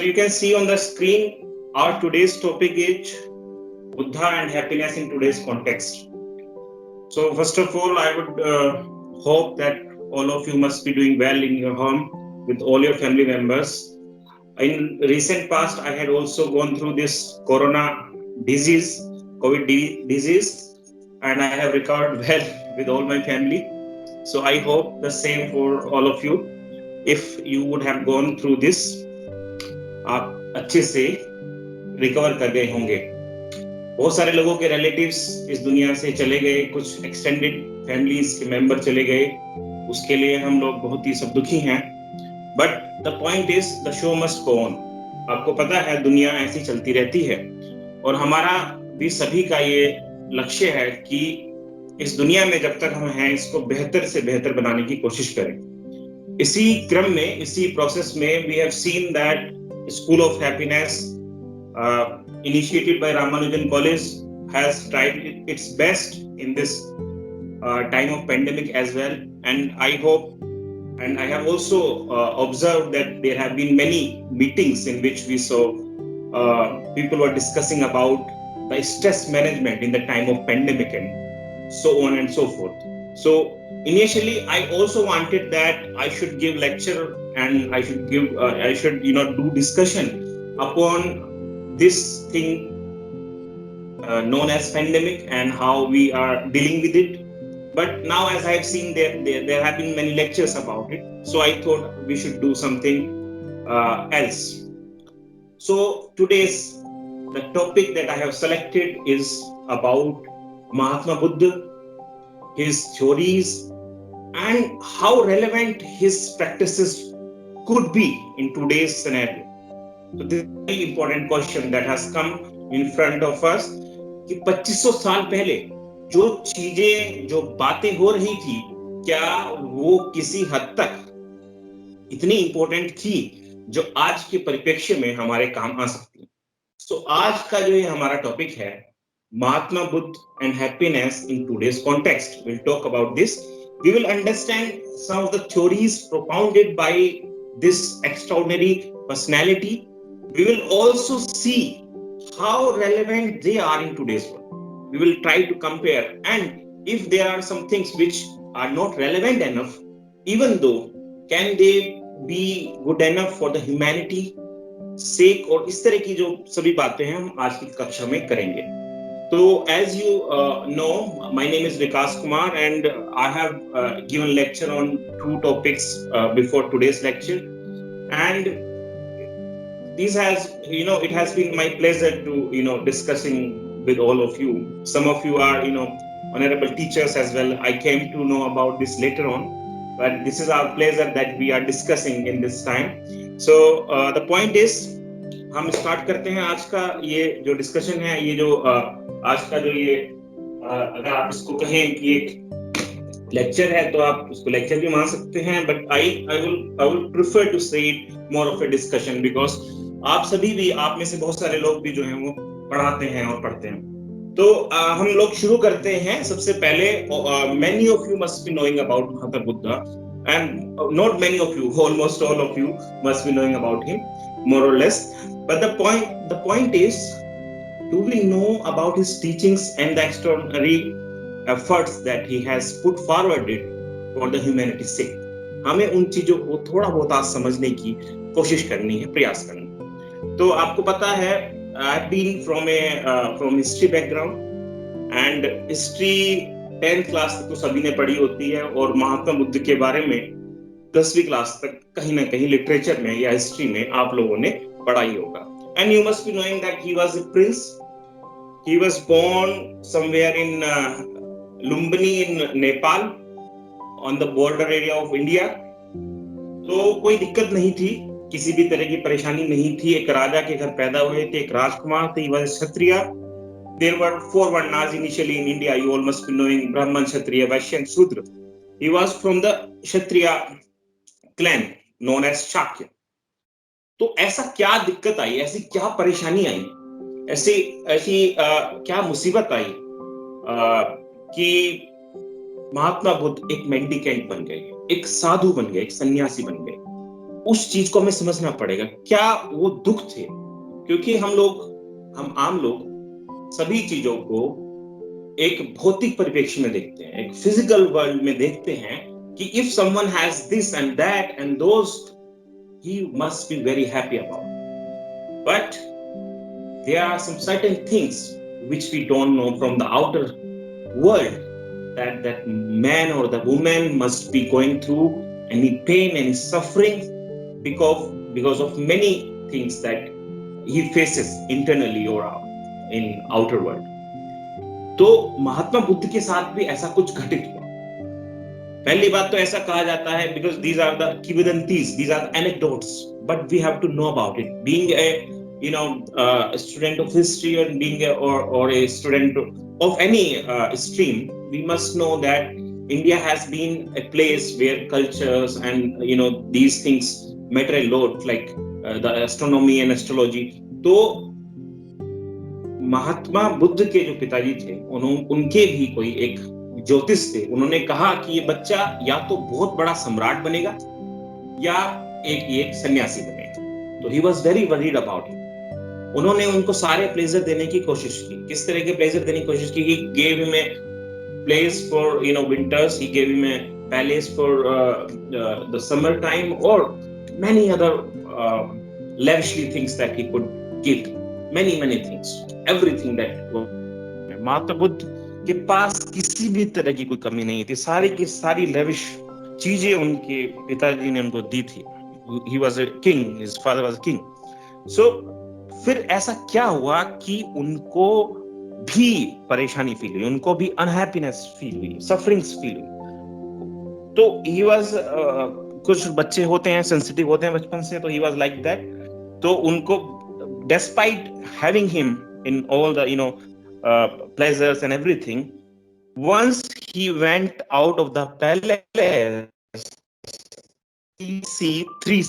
So you can see on the screen, our today's topic is Buddha and happiness in today's context. So first of all, I would hope that all of you must be doing well in your home with all your family members. In recent past, I had also gone through this corona disease, COVID disease, and I have recovered well with all my family. So I hope the same for all of you. If you would have gone through this, आप अच्छे से recover कर गए होंगे. बहुत सारे लोगों के रिलेटिव्स इस दुनिया से चले गए, कुछ एक्सटेंडेड फैमिलीज के मेंबर चले गए, उसके लिए हम लोग बहुत ही सब दुखी हैं. But the point is the show must go on. आपको पता है दुनिया ऐसी चलती रहती है और हमारा भी सभी का ये लक्ष्य है कि इस दुनिया में जब तक हम हैं इसको बेहतर से बेहतर बनाने की कोशिश करें. इसी क्रम में, इसी प्रोसेस में we have seen that school of happiness initiated by Ramanujan College has tried its best in this time of pandemic as well, and I hope, and I have also observed that there have been many meetings in which we saw people were discussing about the stress management in the time of pandemic and so on and so forth. So initially I also wanted that I should give lecture and I should do discussion upon this thing known as pandemic and how we are dealing with it. But now, as I have seen, there have been many lectures about it. So I thought we should do something else. So the topic that I have selected is about Mahatma Buddha, his theories, and how relevant his practices could be in today's scenario. So this is a very important question that has come in front of us कि 2500 साल पहले जो चीजें, जो बातें हो रही थी, क्या वो किसी हद तक इतनी इंपॉर्टेंट थी जो आज के परिप्रेक्ष्य में हमारे काम आ सकती है. सो आज का जो ये हमारा टॉपिक है, Mahatma Buddha and happiness in today's context. Will talk about this. We will understand some of the theories propounded by this extraordinary personality. We will also see how relevant they are in today's world. We will try to compare, and if there are some things which are not relevant enough, even though can they be good enough for the humanity sake, और इस तरह की जो सभी बातें हैं हम आज की कक्षा में करेंगे. So as you know, my name is Vikas Kumar and I have given lecture on two topics before today's lecture, and this has, it has been my pleasure to, discussing with all of you. Some of you are, honorable teachers as well. I came to know about this later on, but this is our pleasure that we are discussing in this time. So the point is, हम start करते हैं आज का ये जो discussion है. ये जो आज का जो ये अगर आप इसको कहें कि एक लेक्चर है तो आप उसको लेक्चर भी मान सकते हैं, but I will prefer to say it more of a discussion because आप सभी भी, आप में से बहुत सारे लोग भी जो हैं वो पढ़ाते हैं और पढ़ते हैं. तो हम लोग शुरू करते हैं. सबसे पहले many of you must be knowing about Mahatma Buddha, and not many of you, almost all of you must be knowing about him more or less. But the point is, do we know about his teachings and the extraordinary efforts that he has put forward for the humanity's sake? हमें उन चीजों को थोड़ा बहुत आज समझने की कोशिश करनी है, प्रयास करना. तो आपको पता है, I have been from history background, and history 10th class तक तो सभी ने पढ़ी होती है, और महात्मा बुद्ध के बारे में 10वीं क्लास तक कहीं ना कहीं लिटरेचर में या हिस्ट्री में आप लोगों ने पढ़ा ही होगा. And you must be knowing that he was a prince. He was born somewhere in Lumbini in Nepal on the border area of India. तो कोई दिक्कत नहीं थी, किसी भी तरह की परेशानी नहीं थी. एक राजा के घर पैदा हुए थे, एक राजकुमार थे. He was Kshatriya. There were 4 varnas initially in India. You all must be knowing Brahman, Kshatriya, Vaishya and Shudra. He was from the Kshatriya clan known as Shakya. तो ऐसा क्या दिक्कत आई, ऐसी क्या परेशानी आई, ऐसी क्या मुसीबत आई कि महात्मा बुद्ध एक मेंडिकेंट बन गए, एक साधु बन गए, एक सन्यासी बन गए. उस चीज को हमें समझना पड़ेगा, क्या वो दुख थे। क्योंकि हम आम लोग सभी चीजों को एक भौतिक परिप्रेक्ष्य में देखते हैं, एक फिजिकल वर्ल्ड में देखते हैं कि if someone has this and that and those, he must be very happy about. But there are some certain things which we don't know from the outer world, that man or the woman must be going through any pain, any suffering, because of many things that he faces internally or in outer world. तो महात्मा बुद्ध के साथ भी ऐसा कुछ घटित हुआ। पहली बात तो ऐसा कहा जाता है, because these are the kivadantis, these are anecdotes, but we have to know about it. Being a student of history, or being or a student of any stream, we must know that India has been a place where cultures and these things matter a lot, like the astronomy and astrology. तो महात्मा बुद्ध के जो पिताजी थे, उनके भी कोई एक ज्योतिष थे। उन्होंने कहा कि ये बच्चा या तो बहुत बड़ा सम्राट बनेगा या एक सन्यासी बनेगा। तो ही was very worried about it. उन्होंने उनको सारे प्लेजर देने की कोशिश की। किस तरह के प्लेजर देने की कोशिश की? He gave him a place for winters, he gave him a palace for the summer time, और many other lavishly things that he could give, many things, everything that Mahatma Buddha के पास किसी भी तरह की कोई कमी नहीं थी। सारी की सारी लेविश चीजें उनके पिताजी ने उनको दी थी। He was a king, his father was a king. So फिर ऐसा क्या हुआ कि उनको भी परेशानी फील हुई, उनको भी अनहैप्पीनेस फील हुई, सफरिंग्स फील हुई। तो he was कुछ बच्चे होते हैं, सेंसिटिव होते हैं बचपन से, तो he was like that. तो उनको despite having him in all the pleasures and everything, once he went out of the palace, he see three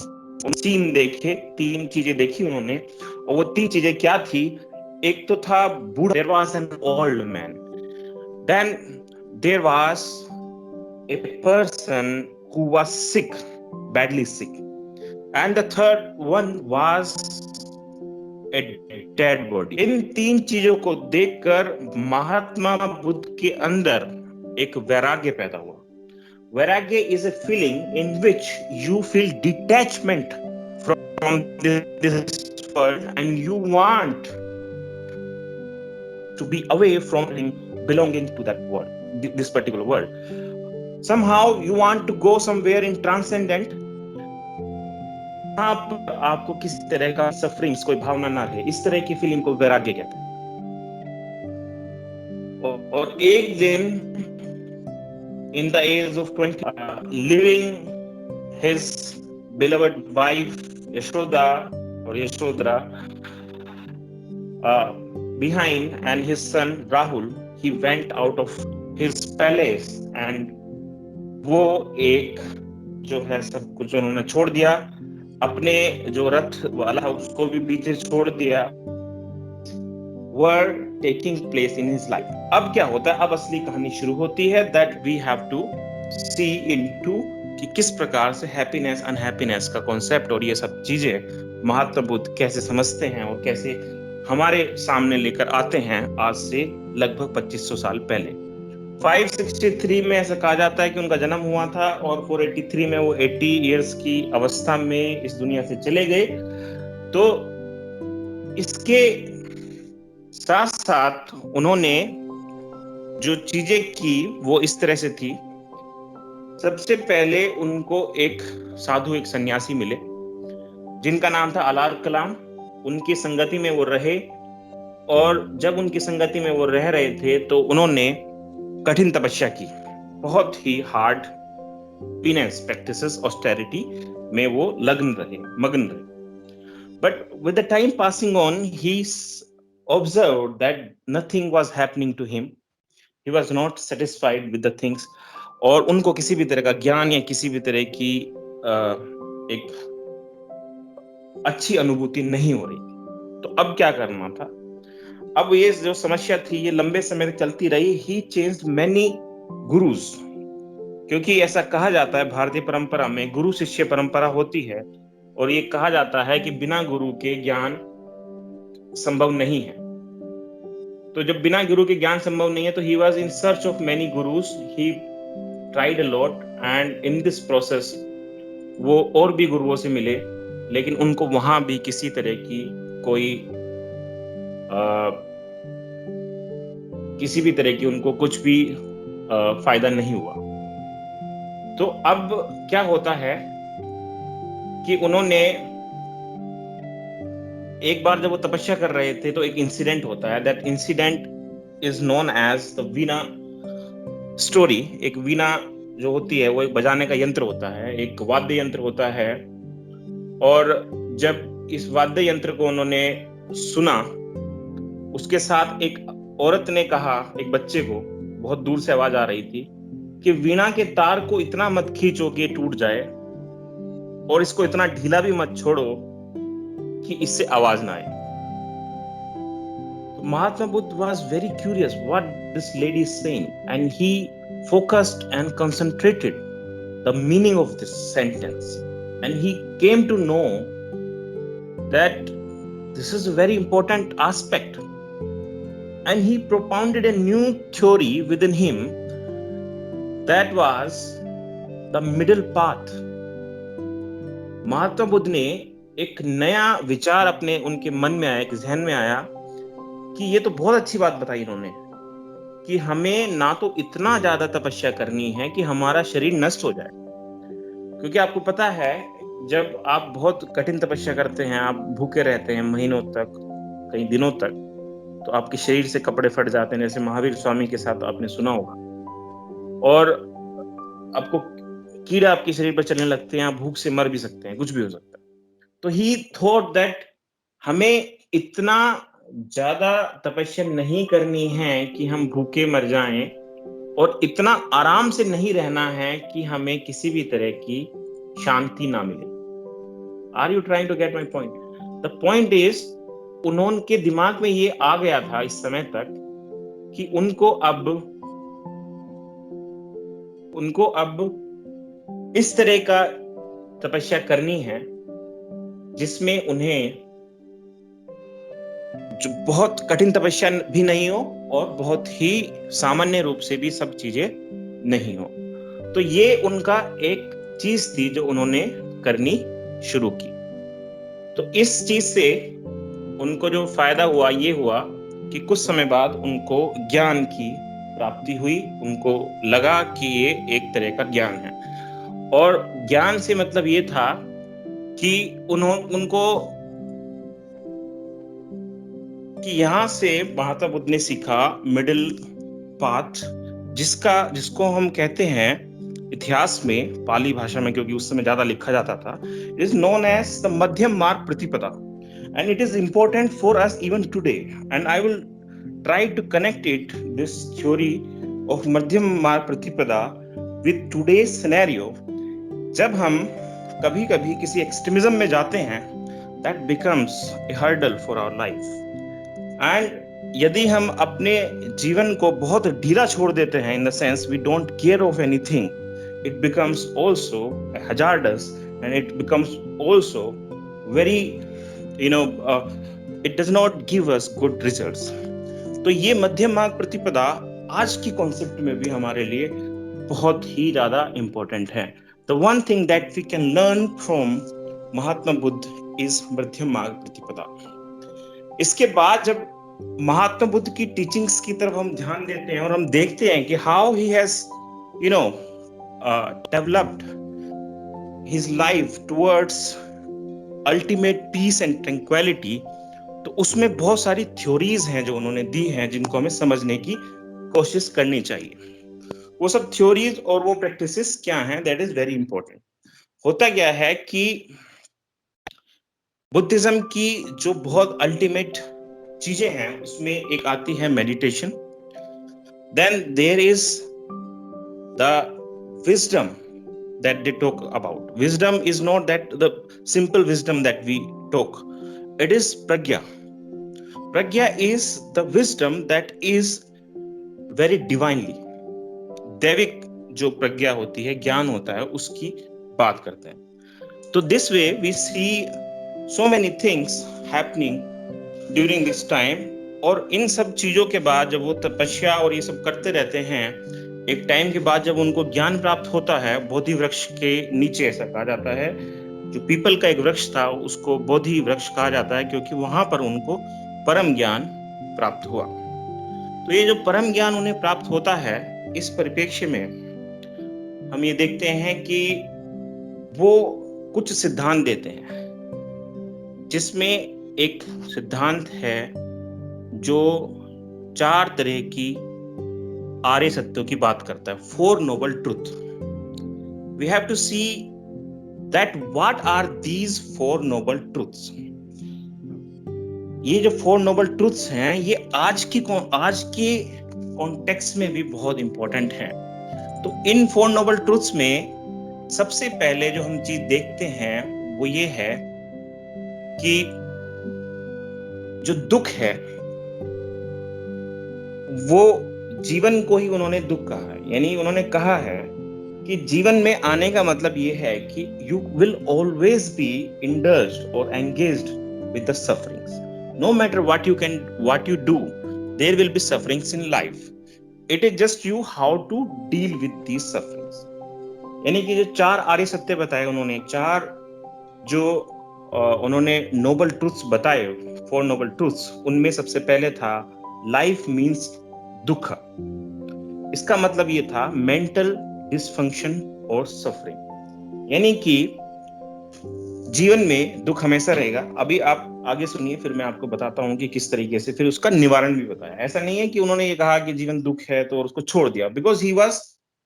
scene देखे, 3 चीजें देखी उन्होंने, और वो 3 चीजें क्या थी? एक तो था बूढ़ा, there was an old man, then there was a person who was sick, badly sick, and the third one was a dead body. इन 3 चीजों को देखकर महात्मा बुद्ध के अंदर एक वैराग्य पैदा हुआ। वैराग्य is a feeling in which you feel detachment from this world and you want to be away from belonging to that world, this particular world. Somehow you want to go somewhere in transcendent. आपको किसी तरह का sufferings, कोई भावना ना रहे, इस तरह की फीलिंग को वैराग्य कहते हैं। और एक दिन in the age of 20, leaving his beloved wife Yashoda or Yashodhara behind and his son Rahul, he went out of his palace and वो एक जो है सब कुछ उन्होंने छोड़ दिया, अपने जो रथ वाला उसको भी पीछे छोड़ दिया। were taking place in his life. अब क्या होता है? अब असली कहानी शुरू होती है, that we have to see into कि किस प्रकार से हैप्पीनेस अनहैप्पीनेस का कॉन्सेप्ट और ये सब चीजें महात्मा बुद्ध कैसे समझते हैं और कैसे हमारे सामने लेकर आते हैं आज से लगभग 2500 साल पहले। 563 में ऐसा कहा जाता है कि उनका जन्म हुआ था और 483 में वो 80 इयर्स की अवस्था में इस दुनिया से चले गए। तो इसके साथ साथ उन्होंने जो चीजें की वो इस तरह से थी। सबसे पहले उनको एक साधु, एक सन्यासी मिले जिनका नाम था अलार कलाम। उनकी संगति में वो रहे और जब उनकी संगति में वो रह रहे थे तो उन्होंने कठिन तपस्या की, बहुत ही हार्ड पेनेंस प्रैक्टिसेस, ऑस्टेरिटी में वो मगन रहे। But with the time passing on he observed that nothing was happening to him. He was not satisfied with the things, और उनको किसी भी तरह का ज्ञान या किसी भी तरह की एक अच्छी अनुभूति नहीं हो रही थी। तो अब क्या करना था? अब ये जो समस्या थी ये लंबे समय तक चलती रही। He changed many gurus, क्योंकि ऐसा कहा जाता है भारतीय परंपरा में गुरु शिष्य परंपरा होती है और ये कहा जाता है कि बिना गुरु के ज्ञान संभव नहीं है। तो जब बिना गुरु के ज्ञान संभव नहीं है, तो ही was in search of many gurus, he tried a lot, and in this process वो और भी गुरुओं से मिले, लेकिन उनको वहां भी किसी तरह की कोई किसी भी तरह की उनको कुछ भी फायदा नहीं हुआ। तो अब क्या होता है कि उन्होंने एक बार जब वो तपस्या कर रहे थे तो एक इंसिडेंट होता है। That incident is known as the veena story. एक वीणा जो होती है वो एक बजाने का यंत्र होता है, एक वाद्य यंत्र होता है। और जब इस वाद्य यंत्र को उन्होंने सुना, उसके साथ एक औरत ने कहा, एक बच्चे को, बहुत दूर से आवाज आ रही थी कि वीणा के तार को इतना मत खींचो कि टूट जाए, और इसको इतना ढीला भी मत छोड़ो कि इससे आवाज ना आए। Mahatma Buddha was very curious what this lady is saying, and he focused and concentrated the meaning of this sentence, and he came to know that this is a very important aspect, and he propounded a new theory within him, that was the middle path. Mahatma Buddha ने एक नया विचार अपने उनके मन में आया, एक जहन में आया कि ये तो बहुत अच्छी बात बताई इन्होंने कि हमें ना तो इतना ज्यादा तपस्या करनी है कि हमारा शरीर नष्ट हो जाए। क्योंकि आपको पता है, जब आप बहुत कठिन तपस्या करते हैं, आप भूखे रहते हैं महीनों तक, कई दिनों तक, तो आपके शरीर से कपड़े फट जाते हैं, जैसे महावीर स्वामी के साथ आपने सुना होगा, और आपको कीड़ा आपके शरीर पर चलने लगते हैं, आप भूख से मर भी सकते हैं, कुछ भी हो सकता है। तो ही थॉट दैट हमें इतना ज्यादा तपस्या नहीं करनी है कि हम भूखे मर जाएं, और इतना आराम से नहीं रहना है कि हमें किसी भी तरह की शांति ना मिले। Are you trying to get my point? The point is, उन्होंने दिमाग में ये आ गया था इस समय तक कि उनको अब इस तरह का तपस्या करनी है जिसमें उन्हें जो बहुत कठिन तपस्या भी नहीं हो और बहुत ही सामान्य रूप से भी सब चीजें नहीं हो। तो ये उनका एक चीज थी जो उन्होंने करनी शुरू की। तो इस चीज से उनको जो फायदा हुआ, ये हुआ कि कुछ समय बाद उनको ज्ञान की प्राप्ति हुई। उनको लगा कि ये एक तरह का ज्ञान है, और ज्ञान से मतलब ये था कि उनको कि यहां से महात्मा बुद्ध ने सीखा मिडिल पाथ, जिसको हम कहते हैं इतिहास में, पाली भाषा में, क्योंकि उस समय ज्यादा लिखा जाता था, is known as the madhyam marg pratipada, and it is important for us even today. And I will try to connect it, this theory of madhyam marg प्रतिपदा, विद टुडे सिनेरियो। जब हम कभी कभी किसी एक्सट्रीमिज्म में जाते हैं, that becomes a hurdle for our life. And यदि हम अपने जीवन को बहुत ढीला छोड़ देते हैं, in the sense we don't care of anything, it becomes also hazardous, and it becomes also very it does not give us good results. तो ये मध्यम मार्ग प्रतिपदा आज की कॉन्सेप्ट में भी हमारे लिए बहुत ही ज्यादा इंपॉर्टेंट है। The one thing that we can learn from Mahatma Buddha is मध्यम मार्ग प्रतिपदा। इसके बाद जब महात्मा बुद्ध की टीचिंग्स की तरफ हम ध्यान देते हैं और हम देखते हैं कि how he has developed his life towards ultimate peace and tranquility, तो उसमें बहुत सारी थ्योरीज हैं जो उन्होंने दी हैं, जिनको हमें समझने की कोशिश करनी चाहिए। वो सब थ्योरीज और वो प्रैक्टिसेस क्या हैं, दैट इज वेरी इंपॉर्टेंट। होता क्या है कि बुद्धिज्म की जो बहुत अल्टीमेट चीजें हैं, उसमें एक आती है meditation, then there is the wisdom that they talk about. Wisdom is not that the simple wisdom that we talk. It is pragya. Pragya is the wisdom that is very divinely. दैविक जो प्रज्ञा होती है, ज्ञान होता है, उसकी बात करते हैं। तो this way we see so many things happening during this time. और इन सब चीजों के बाद जब वो तपस्या और ये सब करते रहते हैं, एक टाइम के बाद जब उनको ज्ञान प्राप्त होता है, बोधि वृक्ष के नीचे, ऐसा कहा जाता है, जो पीपल का एक वृक्ष था उसको बोधि वृक्ष कहा जाता है, क्योंकि वहां पर उनको परम ज्ञान प्राप्त हुआ। तो ये जो परम ज्ञान उन्हें प्राप्त होता है, इस परिप्रेक्ष्य में हम ये देखते हैं कि वो कुछ सिद्धांत देते हैं, जिसमें एक सिद्धांत है जो 4 तरह की आर्य सत्यों की बात करता है, 4 noble truth. We have to see that what are these 4 noble truths. ये जो 4 नोबल ट्रुथ्स हैं, ये आज के कॉन्टेक्स्ट में भी बहुत इंपॉर्टेंट है। तो इन 4 नोबल ट्रुथ्स में सबसे पहले जो हम चीज देखते हैं वो ये है कि जो दुख है वो जीवन को ही उन्होंने दुख कहा है। यानी उन्होंने कहा है कि जीवन में आने का मतलब ये है कि you will always be indulged और engaged with the sufferings. No matter what you do, there will be sufferings in life. It is just you how to deal with these sufferings. यानी कि जो 4 आर्य सत्य बताए उन्होंने, 4 जो उन्होंने नोबल ट्रूथ्स बताए, 4 नोबल ट्रूथ्स, उनमें सबसे पहले था लाइफ मीन्स दुख। इसका मतलब ये था मेंटल डिसफंक्शन और सफरिंग। यानी कि जीवन में दुख हमेशा रहेगा। अभी आप आगे सुनिए, फिर मैं आपको बताता हूं कि किस तरीके से फिर उसका निवारण भी बताया। ऐसा नहीं है कि उन्होंने ये कहा कि जीवन दुख है तो उसको छोड़ दिया, because he was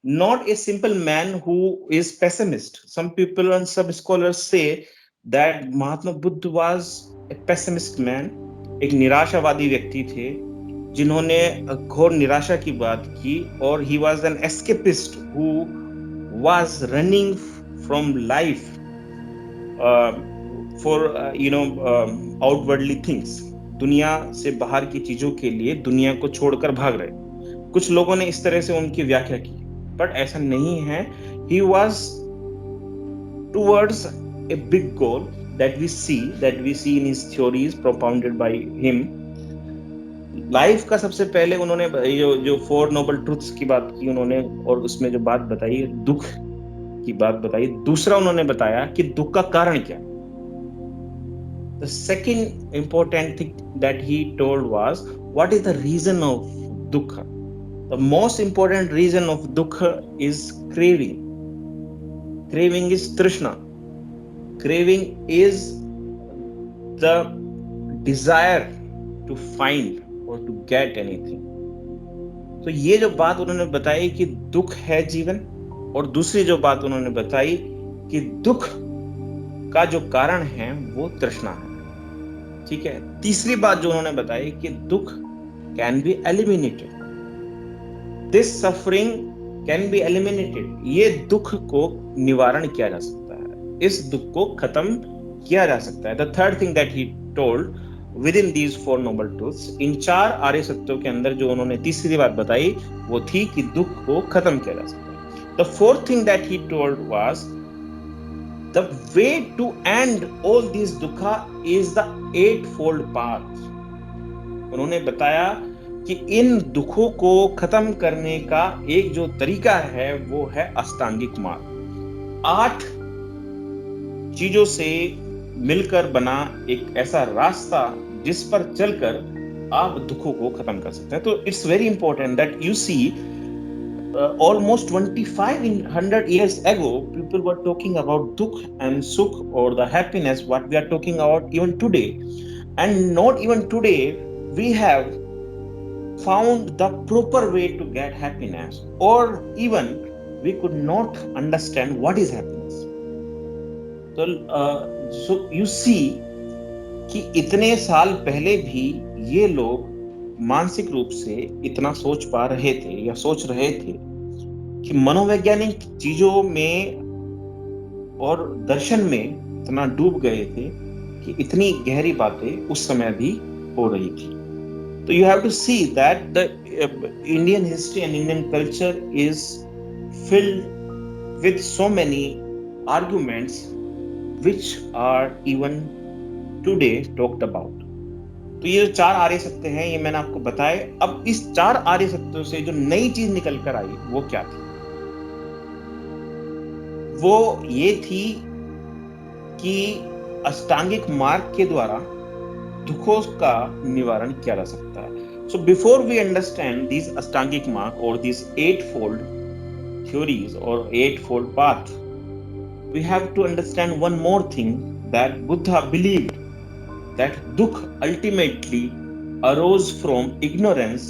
not a simple man who is pessimist. Some people and सब scholars say that Mahatma Buddha was a pessimist man. एक निराशावादी व्यक्ति थे जिन्होंने घोर निराशा की बात की, और he was an escapist who was running from life for outwardly things. दुनिया से बाहर की चीजों के लिए दुनिया को छोड़कर भाग रहे। कुछ लोगों ने इस तरह से उनकी व्याख्या की, बट ऐसा नहीं है। He was towards a big goal that we see in his theories propounded by him. Life का सबसे पहले उन्होंने जो 4 नोबल ट्रूथ्स की बात की उन्होंने, और उसमें जो बात बताई दुख की बात बताई। दूसरा उन्होंने बताया कि दुख का कारण क्या। The second important thing that he told was what is the reason of dukha. The most important reason of dukha is craving. Craving is trishna. Craving is the desire to find or to get anything. तो ये जो बात उन्होंने बताई कि दुख है जीवन, और दूसरी जो बात उन्होंने बताई कि दुख का जो कारण है वो तृष्णा है। ठीक है। तीसरी बात जो उन्होंने बताई कि दुख can be eliminated, this suffering can be eliminated. ये दुख को निवारण किया जा सकता है, इस दुख को खत्म किया जा सकता है। The third thing that he told within these 4 noble truths, in 4 आर्य सत्यों के अंदर जो उन्होंने तीसरी बात बताई वो थी कि दुख को खत्म किया जा सकता है। The fourth thing that he told was the way to end all these dukha is the eightfold path. उन्होंने बताया कि इन दुखों को खत्म करने का एक जो तरीका है वो है अष्टांगिक मार्ग। 8 चीजों से मिलकर बना एक ऐसा रास्ता जिस पर चलकर आप दुखों को खत्म कर सकते हैं। तो it's very important that you see almost 2500 years ago people were talking about dukh and sukh, or the happiness what we are talking about even today. And not even today we have found the proper way to get happiness, or even we could not understand what is happiness. So you see कि इतने साल पहले भी ये लोग मानसिक रूप से इतना सोच पा रहे थे या सोच रहे थे कि मनोवैज्ञानिक चीजों में और दर्शन में इतना डूब गए थे कि इतनी गहरी बातें उस समय भी हो रही थी। तो you have to see that the Indian history and Indian culture is filled with so many arguments which are even today talked about. तो ये जो 4 आर्य सत्य हैं, ये मैंने आपको बताए। अब इस 4 आर्य सत्यों से जो नई चीज निकल कर आई वो क्या थी? वो ये थी कि अष्टांगिक मार्ग के द्वारा दुखों का निवारण किया जा सकता है। So before we understand these Ashtangic mark or these eightfold theories or eightfold path, we have to understand one more thing, that Buddha believed that dukh ultimately arose from ignorance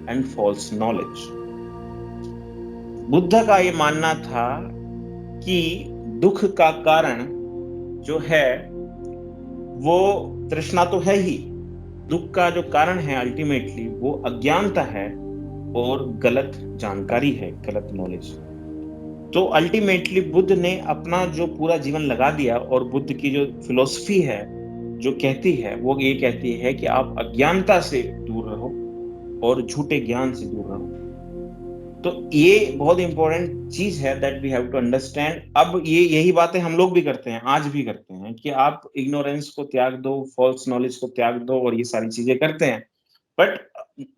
and false knowledge. Buddha का ये मानना था कि दुख का कारण जो है वो तृष्णा तो है ही, दुख का जो कारण है अल्टीमेटली वो अज्ञानता है और गलत जानकारी है, गलत नॉलेज। तो अल्टीमेटली बुद्ध ने अपना जो पूरा जीवन लगा दिया, और बुद्ध की जो फिलॉसफी है जो कहती है वो ये कहती है कि आप अज्ञानता से दूर रहो और झूठे ज्ञान से दूर रहो। तो ये बहुत इंपॉर्टेंट चीज है that we have to understand. अब यही बातें हम लोग भी करते हैं, आज भी करते हैं, कि आप इग्नोरेंस को त्याग दो, फॉल्स नॉलेज को त्याग दो, और ये सारी चीजें करते हैं। But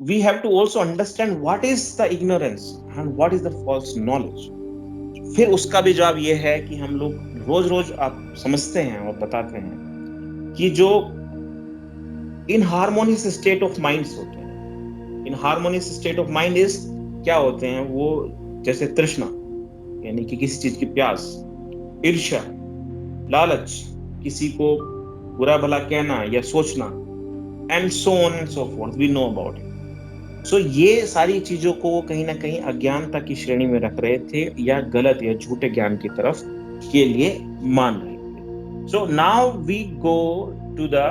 we have to also understand what is the ignorance and what is the false knowledge. फिर उसका भी जवाब ये है कि हम लोग रोज रोज आप समझते हैं और बताते हैं कि जो इन हार्मोनियस स्टेट ऑफ माइंड्स होते हैं, इन harmonious state of mind is क्या होते हैं वो, जैसे तृष्णा यानी कि किसी चीज की प्यास, ईर्ष्या, लालच, किसी को बुरा भला कहना या सोचना, and so on and so forth, we know about it. So ये सारी चीजों को वो कहीं ना कहीं अज्ञानता की श्रेणी में रख रहे थे या गलत या झूठे ज्ञान की तरफ के लिए मान रहे थे। So now we go to the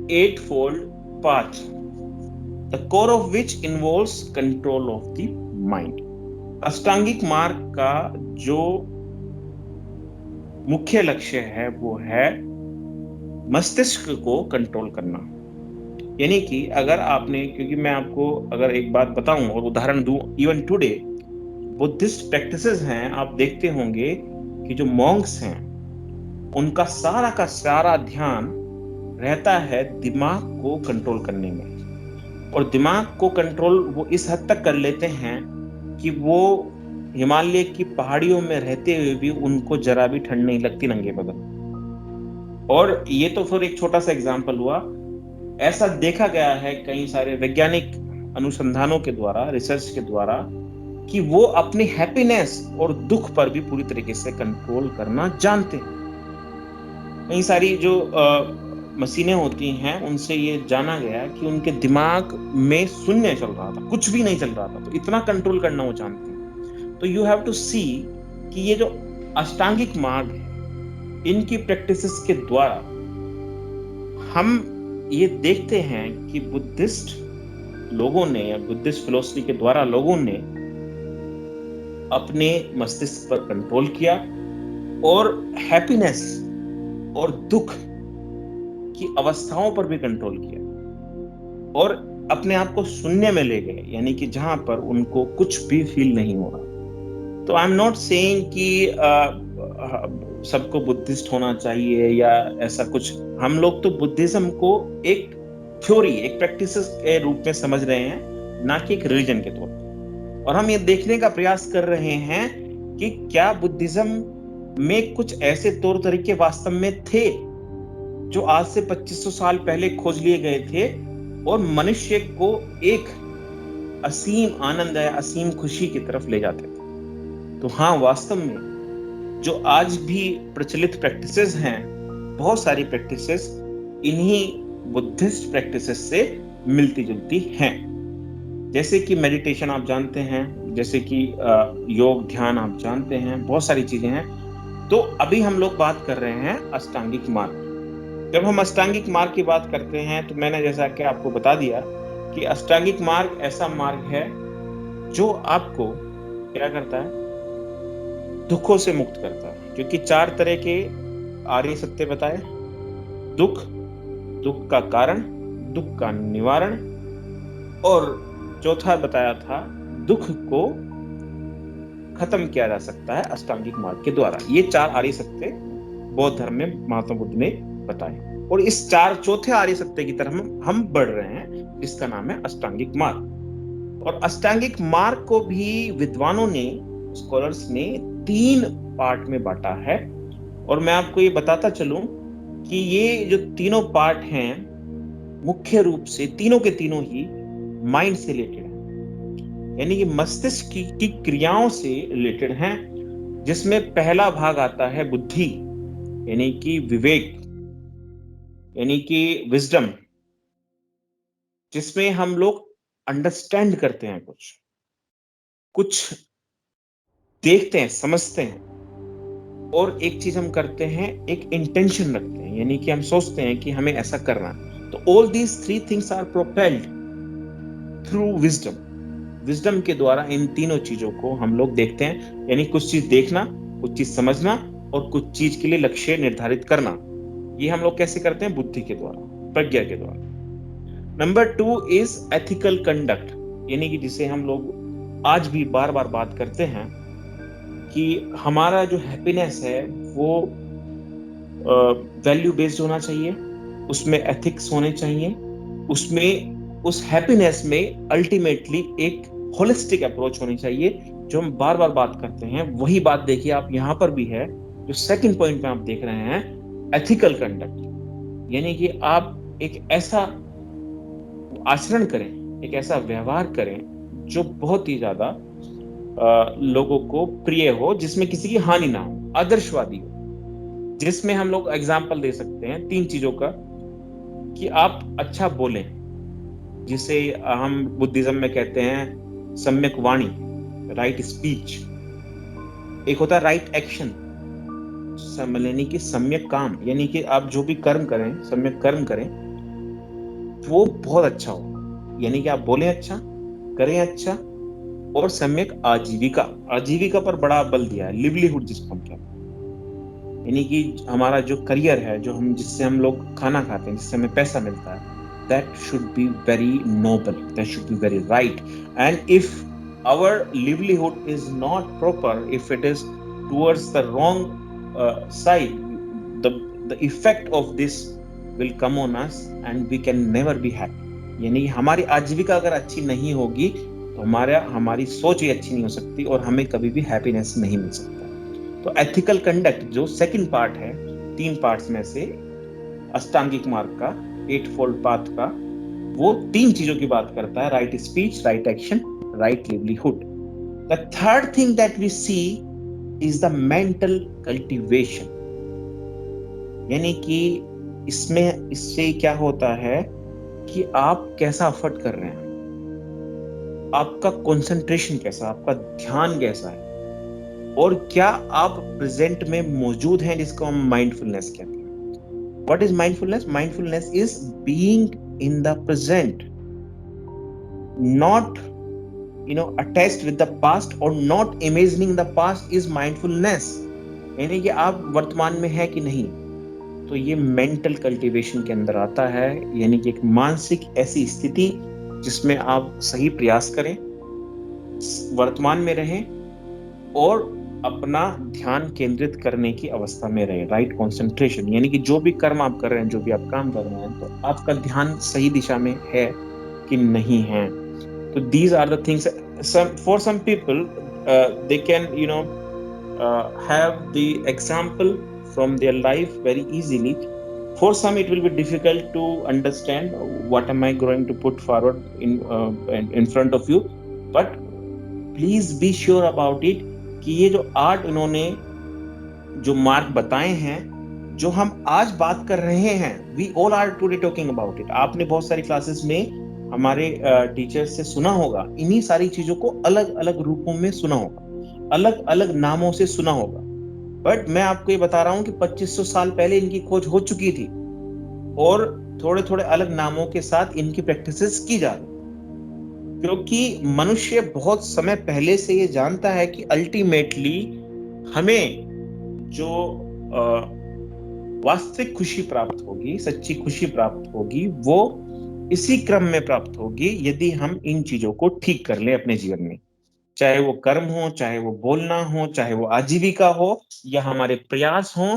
eightfold path, the core of which involves control of the mind. अष्टांगिक मार्ग का जो मुख्य लक्ष्य है वो है मस्तिष्क को कंट्रोल करना। यानी कि अगर आपने, क्योंकि मैं आपको अगर एक बात बताऊं और उदाहरण दूं, इवन टुडे बुद्धिस्ट प्रैक्टिसेस हैं, आप देखते होंगे कि जो मॉन्क्स हैं उनका सारा का सारा ध्यान रहता है दिमाग को कंट्रोल करने में। और दिमाग को कंट्रोल वो इस हद तक कर लेते हैं कि वो हिमालय की पहाड़ियों में रहते हुए भी उनको जरा भी ठंड नहीं लगती नंगे बदन। और ये तो फिर एक छोटा सा एग्जाम्पल हुआ। ऐसा देखा गया है कई सारे वैज्ञानिक अनुसंधानों के द्वारा, रिसर्च के द्वारा, कि वो अपनी हैप्पीनेस और दुख पर भी पूरी तरीके से कंट्रोल करना जानते हैं। कई सारी जो मशीनें होती हैं उनसे ये जाना गया कि उनके दिमाग में शून्य चल रहा था, कुछ भी नहीं चल रहा था, तो इतना कंट्रोल करना वो जानते हैं। तो यू हैव टू सी कि ये जो अष्टांगिक मार्ग है, इनकी प्रैक्टिसेस के द्वारा हम ये देखते हैं कि बुद्धिस्ट लोगों ने या बुद्धिस्ट फिलॉसफी के द्वारा लोगों ने अपने मस्तिष्क पर कंट्रोल किया और हैप्पीनेस और दुख की अवस्थाओं पर भी कंट्रोल किया और अपने आप को शून्य में ले गए, यानी कि जहां पर उनको कुछ भी फील नहीं हो रहा। तो आई एम नॉट सेइंग कि सबको बुद्धिस्ट होना चाहिए या ऐसा कुछ। हम लोग तो बुद्धिज्म को एक थ्योरी, एक प्रैक्टिस के रूप में समझ रहे हैं, ना कि एक रिलीजन के तौर पर। और हम ये देखने का प्रयास कर रहे हैं कि क्या बुद्धिज्म में कुछ ऐसे तौर तरीके वास्तव में थे जो आज से 2500 साल पहले खोज लिए गए थे और मनुष्य को एक असीम आनंद या असीम खुशी की तरफ ले जाते थे। तो हाँ, वास्तव में जो आज भी प्रचलित प्रैक्टिसेस हैं, बहुत सारी प्रैक्टिसेस इन्हीं बुद्धिस्ट प्रैक्टिसेस से मिलती जुलती हैं। जैसे कि मेडिटेशन आप जानते हैं, जैसे कि योग ध्यान आप जानते हैं, बहुत सारी चीजें हैं। तो अभी हम लोग बात कर रहे हैं अष्टांगिक मार्ग। जब हम अष्टांगिक मार्ग की बात करते हैं तो मैंने जैसा कि आपको बता दिया कि अष्टांगिक मार्ग ऐसा मार्ग है जो आपको क्या करता है, दुखों से मुक्त करता है। क्योंकि 4 तरह के आर्य सत्य बताए, दुख, दुख का कारण, दुख का निवारण, और चौथा बताया था दुख को खत्म किया जा सकता है अष्टांगिक मार्ग के द्वारा। ये 4 आर्य सत्य बौद्ध धर्म में महात्मा बुद्ध ने बताए, और इस चौथे आर्य सत्य की तरफ हम बढ़ रहे हैं, जिसका नाम है अष्टांगिक मार्ग। और अष्टांगिक मार्ग को भी विद्वानों ने, स्कॉलर्स ने 3 पार्ट में बांटा है। और मैं आपको ये बताता चलूं कि ये जो तीनों पार्ट हैं, मुख्य रूप से तीनों के तीनों ही माइंड से रिलेटेड है, यानी कि मस्तिष्क की क्रियाओं से रिलेटेड हैं। जिसमें पहला भाग आता है बुद्धि, यानी कि विवेक, यानी कि विजडम, जिसमें हम लोग अंडरस्टैंड करते हैं, कुछ देखते हैं, समझते हैं, और एक चीज हम करते हैं, एक इंटेंशन रखते हैं, यानी कि हम सोचते हैं कि हमें ऐसा करना है। तो all these 3 things are propelled through wisdom. Wisdom के द्वारा इन तीनों चीजों को हम लोग देखते हैं, यानी कुछ चीज देखना, कुछ चीज समझना, और कुछ चीज के लिए लक्ष्य निर्धारित करना। ये हम लोग कैसे करते हैं? बुद्धि के द्वारा, प्रज्ञा के द्वारा। नंबर 2 इज एथिकल कंडक्ट, यानी कि जिसे हम लोग आज भी बार बार बात करते हैं कि हमारा जो हैप्पीनेस है वो वैल्यू बेस्ड होना चाहिए, उसमें एथिक्स होने चाहिए, उसमें उस हैप्पीनेस में अल्टीमेटली एक होलिस्टिक अप्रोच होनी चाहिए, जो हम बार बार बात करते हैं। वही बात देखिए आप यहां पर भी है, जो सेकंड पॉइंट में आप देख रहे हैं, एथिकल कंडक्ट, यानी कि आप एक ऐसा आचरण करें, एक ऐसा व्यवहार करें जो बहुत ही ज्यादा लोगों को प्रिय हो, जिसमें किसी की हानि ना हो, आदर्शवादी हो। जिसमें हम लोग एग्जाम्पल दे सकते हैं 3 चीजों का, कि आप अच्छा बोलें, जिसे हम बुद्धिज्म में कहते हैं सम्यक वाणी, राइट स्पीच। एक होता है राइट एक्शन, यानी कि सम्यक काम, यानी कि आप जो भी कर्म करें, सम्यक कर्म करें, वो बहुत अच्छा हो, यानी कि आप बोलें अच्छा, करें अच्छा। और सम्यक आजीविका, आजीविका पर बड़ा बल दिया है, लिवलीहुड जिसको हम कहते हैं, यानी कि हमारा जो करियर है, जो हम जिससे हम लोग खाना खाते हैं, जिससे हमें पैसा मिलता है, that should be very noble, that should be very right. And if our livelihood is not proper, if it is towards the wrong side, the effect of this will come on us and we can never be happy. यानी हमारी आजीविका अगर अच्छी नहीं होगी तो हमारी सोच ही अच्छी नहीं हो सकती, और हमें कभी भी हैप्पीनेस नहीं मिल सकता। तो एथिकल कंडक्ट जो सेकंड पार्ट है 3 पार्ट्स में से अष्टांगिक मार्ग का, 8 फोल्ड पाथ का, वो 3 चीजों की बात करता है, right speech, right action, right livelihood. The third thing that we see is the mental cultivation, यानी कि इससे क्या होता है कि आप कैसा एफर्ट कर रहे हैं, आपका कंसंट्रेशन कैसा, आपका ध्यान कैसा है, और क्या आप प्रेजेंट में मौजूद हैं, जिसको हम माइंडफुलनेस कहते हैं। What is mindfulness? Mindfulness is being in the present, not attached with the past or not imagining the past is mindfulness, यानी कि आप वर्तमान में है कि नहीं। तो ये मेंटल कल्टीवेशन के अंदर आता है, यानी कि एक मानसिक ऐसी स्थिति जिसमें आप सही प्रयास करें, वर्तमान में रहें, और अपना ध्यान केंद्रित करने की अवस्था में रहे, राइट कंसंट्रेशन, यानी कि जो भी कर्म आप कर रहे हैं, जो भी आप काम कर रहे हैं, तो आपका ध्यान सही दिशा में है कि नहीं है। तो these are the things, for some people they can have the example from their life very easily. For some it will be difficult to understand what am I going to put forward in front of you, but please be sure about it कि ये जो 8 उन्होंने जो मार्ग बताए हैं, जो हम आज बात कर रहे हैं, we all are today talking about it. आपने बहुत सारी क्लासेस में हमारे टीचर से सुना होगा, इन्हीं सारी चीजों को अलग अलग रूपों में सुना होगा, अलग अलग नामों से सुना होगा, बट मैं आपको ये बता रहा हूं कि 2500 साल पहले इनकी खोज हो चुकी थी, और थोड़े थोड़े अलग नामों के साथ इनकी प्रैक्टिसेस की जा रही, क्योंकि मनुष्य बहुत समय पहले से ये जानता है कि अल्टीमेटली हमें जो वास्तविक खुशी प्राप्त होगी, सच्ची खुशी प्राप्त होगी, वो इसी क्रम में प्राप्त होगी यदि हम इन चीजों को ठीक कर लें अपने जीवन में। चाहे वो कर्म हो, चाहे वो बोलना हो, चाहे वो आजीविका हो, या हमारे प्रयास हो,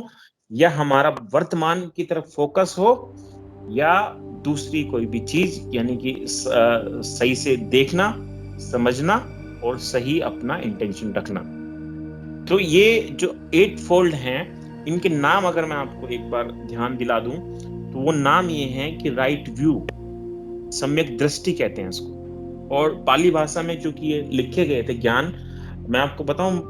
या हमारा वर्तमान की तरफ फोकस हो, या दूसरी कोई भी चीज, यानी कि सही से देखना, समझना और सही अपना इंटेंशन रखना। तो ये जो 8 फोल्ड हैं, इनके नाम अगर मैं आपको एक बार ध्यान दिला दूं तो वो नाम ये हैं कि राइट व्यू, सम्यक दृष्टि कहते हैं इसको। और पाली भाषा में चूंकि ये लिखे गए थे ज्ञान, मैं आपको बताऊं,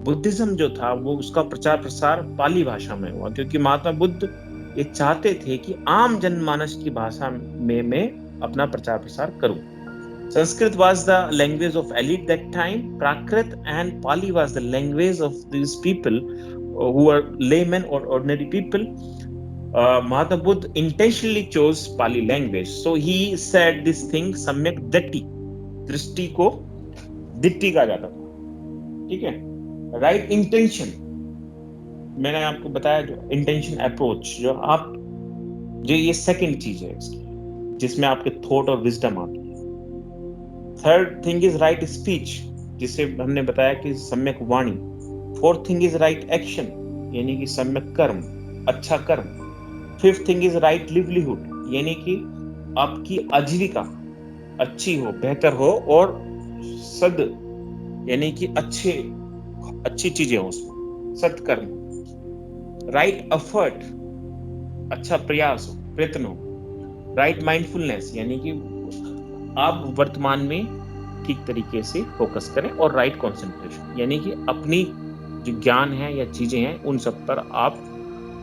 बुद्धिज्म जो था वो उसका प्रचार प्रसार पाली भाषा में हुआ, क्योंकि महात्मा बुद्ध ये चाहते थे कि आम जनमानस की भाषा में मैं अपना प्रचार प्रसार करूं। Sanskrit was the language of elite that time. Prakrit and Pali was the language of these people who were laymen or ordinary people. Mahatma Buddha intentionally chose Pali language. So he said this thing, Samyak Datti. दृष्टि को दिट्टी कहा जाता था, ठीक है। Right intention, मैंने आपको बताया, जो इंटेंशन अप्रोच, जो ये सेकंड चीज है इसकी, जिसमें आपके थॉट और विजडम आती है। Third thing is right speech, जिसे हमने बताया कि सम्यक वाणी। Fourth thing is right action, यानी कि सम्यक कर्म, अच्छा कर्म। Fifth thing is right livelihood, यानी कि आपकी आजीविका अच्छी हो, बेहतर हो, और सद यानी कि अच्छी चीजें हो उसमें, सत्कर्म। राइट एफर्ट, अच्छा प्रयास हो, प्रयत्न हो। राइट माइंडफुलनेस, यानी कि आप वर्तमान में ठीक तरीके से फोकस करें। और राइट कंसंट्रेशन, यानी कि अपनी जो ज्ञान है या चीजें हैं उन सब पर आप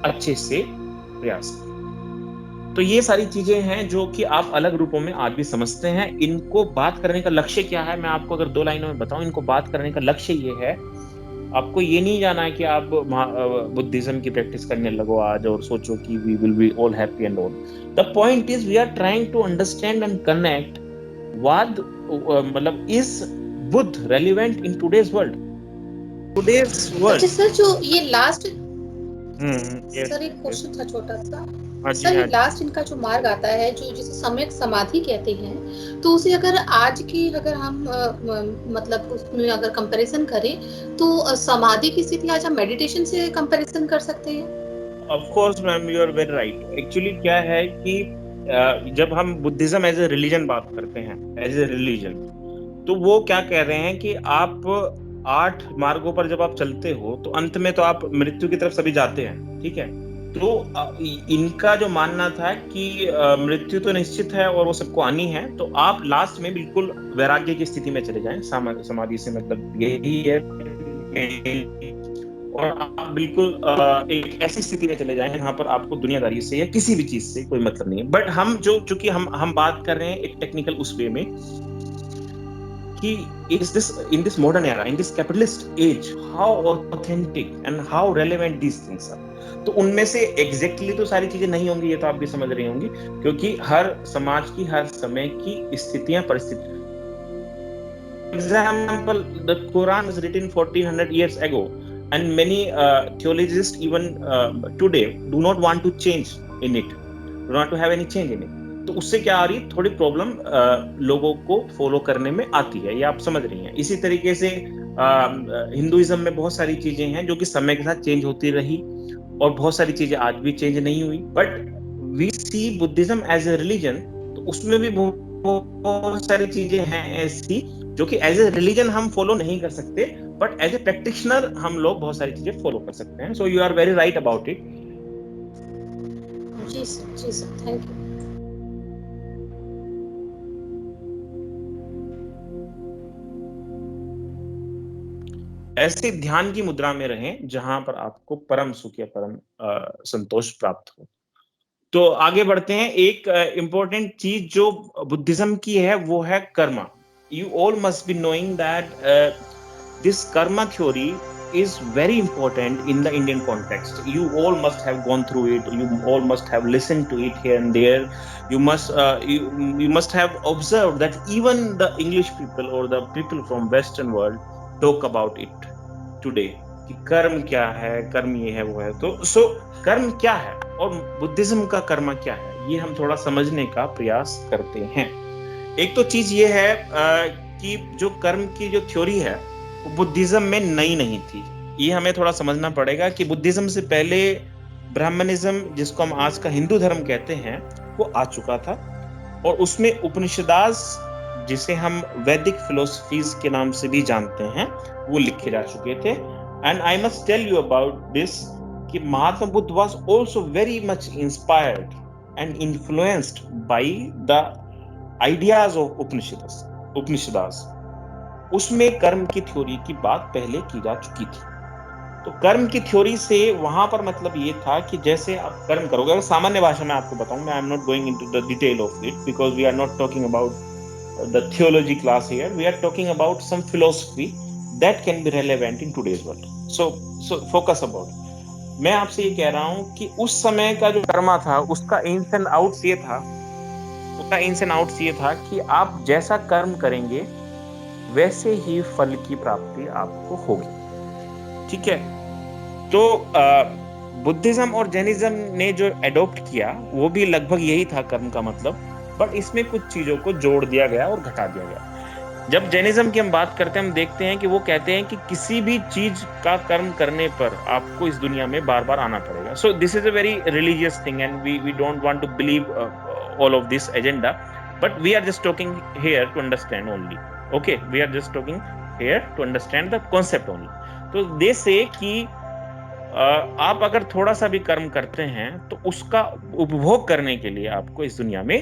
अच्छे से प्रयास करें। तो ये सारी चीजें हैं जो कि आप अलग रूपों में आज भी समझते हैं। इनको बात करने का लक्ष्य क्या है, मैं आपको अगर 2 लाइनों में बताऊं, इनको बात करने का लक्ष्य ये है, आपको ये नहीं जाना है कि आप बुद्धिज्म की प्रैक्टिस करने लगो आज और सोचो कि we will be all happy and all. The point is we are trying to understand and connect what मतलब is Buddha relevant in today's world. अच्छा सर, जो ये लास्ट yes, सर एक क्वेश्चन था छोटा सा। हाँ जी, सर ये हाँ जी। लास्ट इनका जो मार्ग आता है, जो जिसे सम्यक समाधि कहते हैं, तो उसे अगर आज की अगर हम मतलब उसमें अगर कंपैरिजन करें तो समाधि की स्थिति आज हम मेडिटेशन से कंपैरिजन कर सकते हैं? Of course ma'am, you are very right. Actually क्या है कि जब हम बुद्धिज्म एज ए रिलीजन बात करते हैं, एज ए रिलीजन, तो वो क्या कह रहे हैं कि आप 8 मार्गों पर जब आप चलते हो तो अंत में तो आप मृत्यु की तरफ सभी जाते हैं, ठीक है। तो इनका जो मानना था कि मृत्यु तो निश्चित है और वो सबको आनी है, तो आप लास्ट में बिल्कुल वैराग्य की स्थिति में चले जाएं। समाधि से मतलब यही है, और आप बिल्कुल एक ऐसी स्थिति में चले जाएं जहां पर आपको दुनियादारी से या किसी भी चीज से कोई मतलब नहीं है। बट हम चूंकि हम बात कर रहे हैं एक टेक्निकल उस वे में कि is this in this modern era, in this capitalist age, how authentic and how relevant these things are। तो उनमें से एग्जैक्टली तो सारी चीजें नहीं होंगी, ये तो आप भी समझ रही होंगी, क्योंकि हर समाज की, हर समय की स्थितियां, परिस्थितियां। Example, the Quran was written 1400 years ago, and many theologians even today do not want to change in it, do not to have any change in it। तो उससे क्या आ रही है, थोड़ी प्रॉब्लम लोगों को फॉलो करने में आती है, ये आप समझ रही हैं। इसी तरीके से हिंदुइज्म में बहुत सारी चीजें हैं जो कि समय के साथ चेंज होती रही, और बहुत सारी चीजें आज भी चेंज नहीं हुई। But we see Buddhism as a religion, तो उसमें भी बहुत सारी चीजें हैं ऐसी जो कि एज ए रिलीजन हम फॉलो नहीं कर सकते, बट एज ए प्रैक्टिशनर हम लोग बहुत सारी चीजें फॉलो कर सकते हैं। So you are very right about it. जी सर, थैंक यू। ऐसे ध्यान की मुद्रा में रहें जहां पर आपको परम सुख या परम संतोष प्राप्त हो। तो आगे बढ़ते हैं। एक इंपॉर्टेंट चीज जो बुद्धिज्म की है वो है Karma. You all must be knowing that this Karma theory is very important in the Indian context. You all must have gone through it. You all must have listened to it here and there. You must have observed that even the English people or the people from Western world talk about it today. कि कर्म क्या है, कर्म ये है, वो है। तो कर्म क्या है और बुद्धिज्म का कर्म क्या है, ये हम थोड़ा समझने का प्रयास करते हैं। एक तो चीज ये है कि जो कर्म की जो थ्योरी है वो बुद्धिज्म में नई नहीं थी। ये हमें थोड़ा समझना पड़ेगा कि बुद्धिज्म से पहले ब्राह्मणिज्म, जिसको हम आज का हिंदू धर्म कहते हैं, वो आ चुका था, और उसमें उपनिषदास, जिसे हम वैदिक फिलोसफीज के नाम से भी जानते हैं, वो लिखे जा चुके थे। And I must tell you about this कि Mahatma Buddha was also very much inspired and influenced by the ideas of Upanishads. उसमें कर्म की थ्योरी की बात पहले की जा चुकी थी। तो कर्म की थ्योरी से वहां पर मतलब ये था कि जैसे आप कर्म करोगे, अगर सामान्य भाषा में आपको बताऊं, मैं I am not going into the detail of it because we are not talking about the theology class here, we are talking about some philosophy that can be relevant in today's world. So focus about, मैं आपसे ये कह रहा हूं कि उस समय का जो कर्मा था उसका इन्स एंड आउट्स ये था कि आप जैसा कर्म करेंगे वैसे ही फल की प्राप्ति आपको होगी। ठीक है, तो बुद्धिज्म और जैनिज्म ने जो एडॉप्ट किया वो भी लगभग यही था कर्म का मतलब, बट इसमें कुछ चीजों को जोड़ दिया गया और घटा दिया गया। जब जैनिज्म की हम बात करते हैं, हम देखते हैं कि वो कहते हैं कि किसी भी चीज का कर्म करने पर आपको इस दुनिया में बार बार आना पड़ेगा। So this is a very religious thing and we don't want to believe all of this agenda, but we are just talking here to understand only. Okay, we are just talking here to understand the concept only. तो दे से कि आप अगर थोड़ा सा भी कर्म करते हैं तो उसका उपभोग करने के लिए आपको इस दुनिया में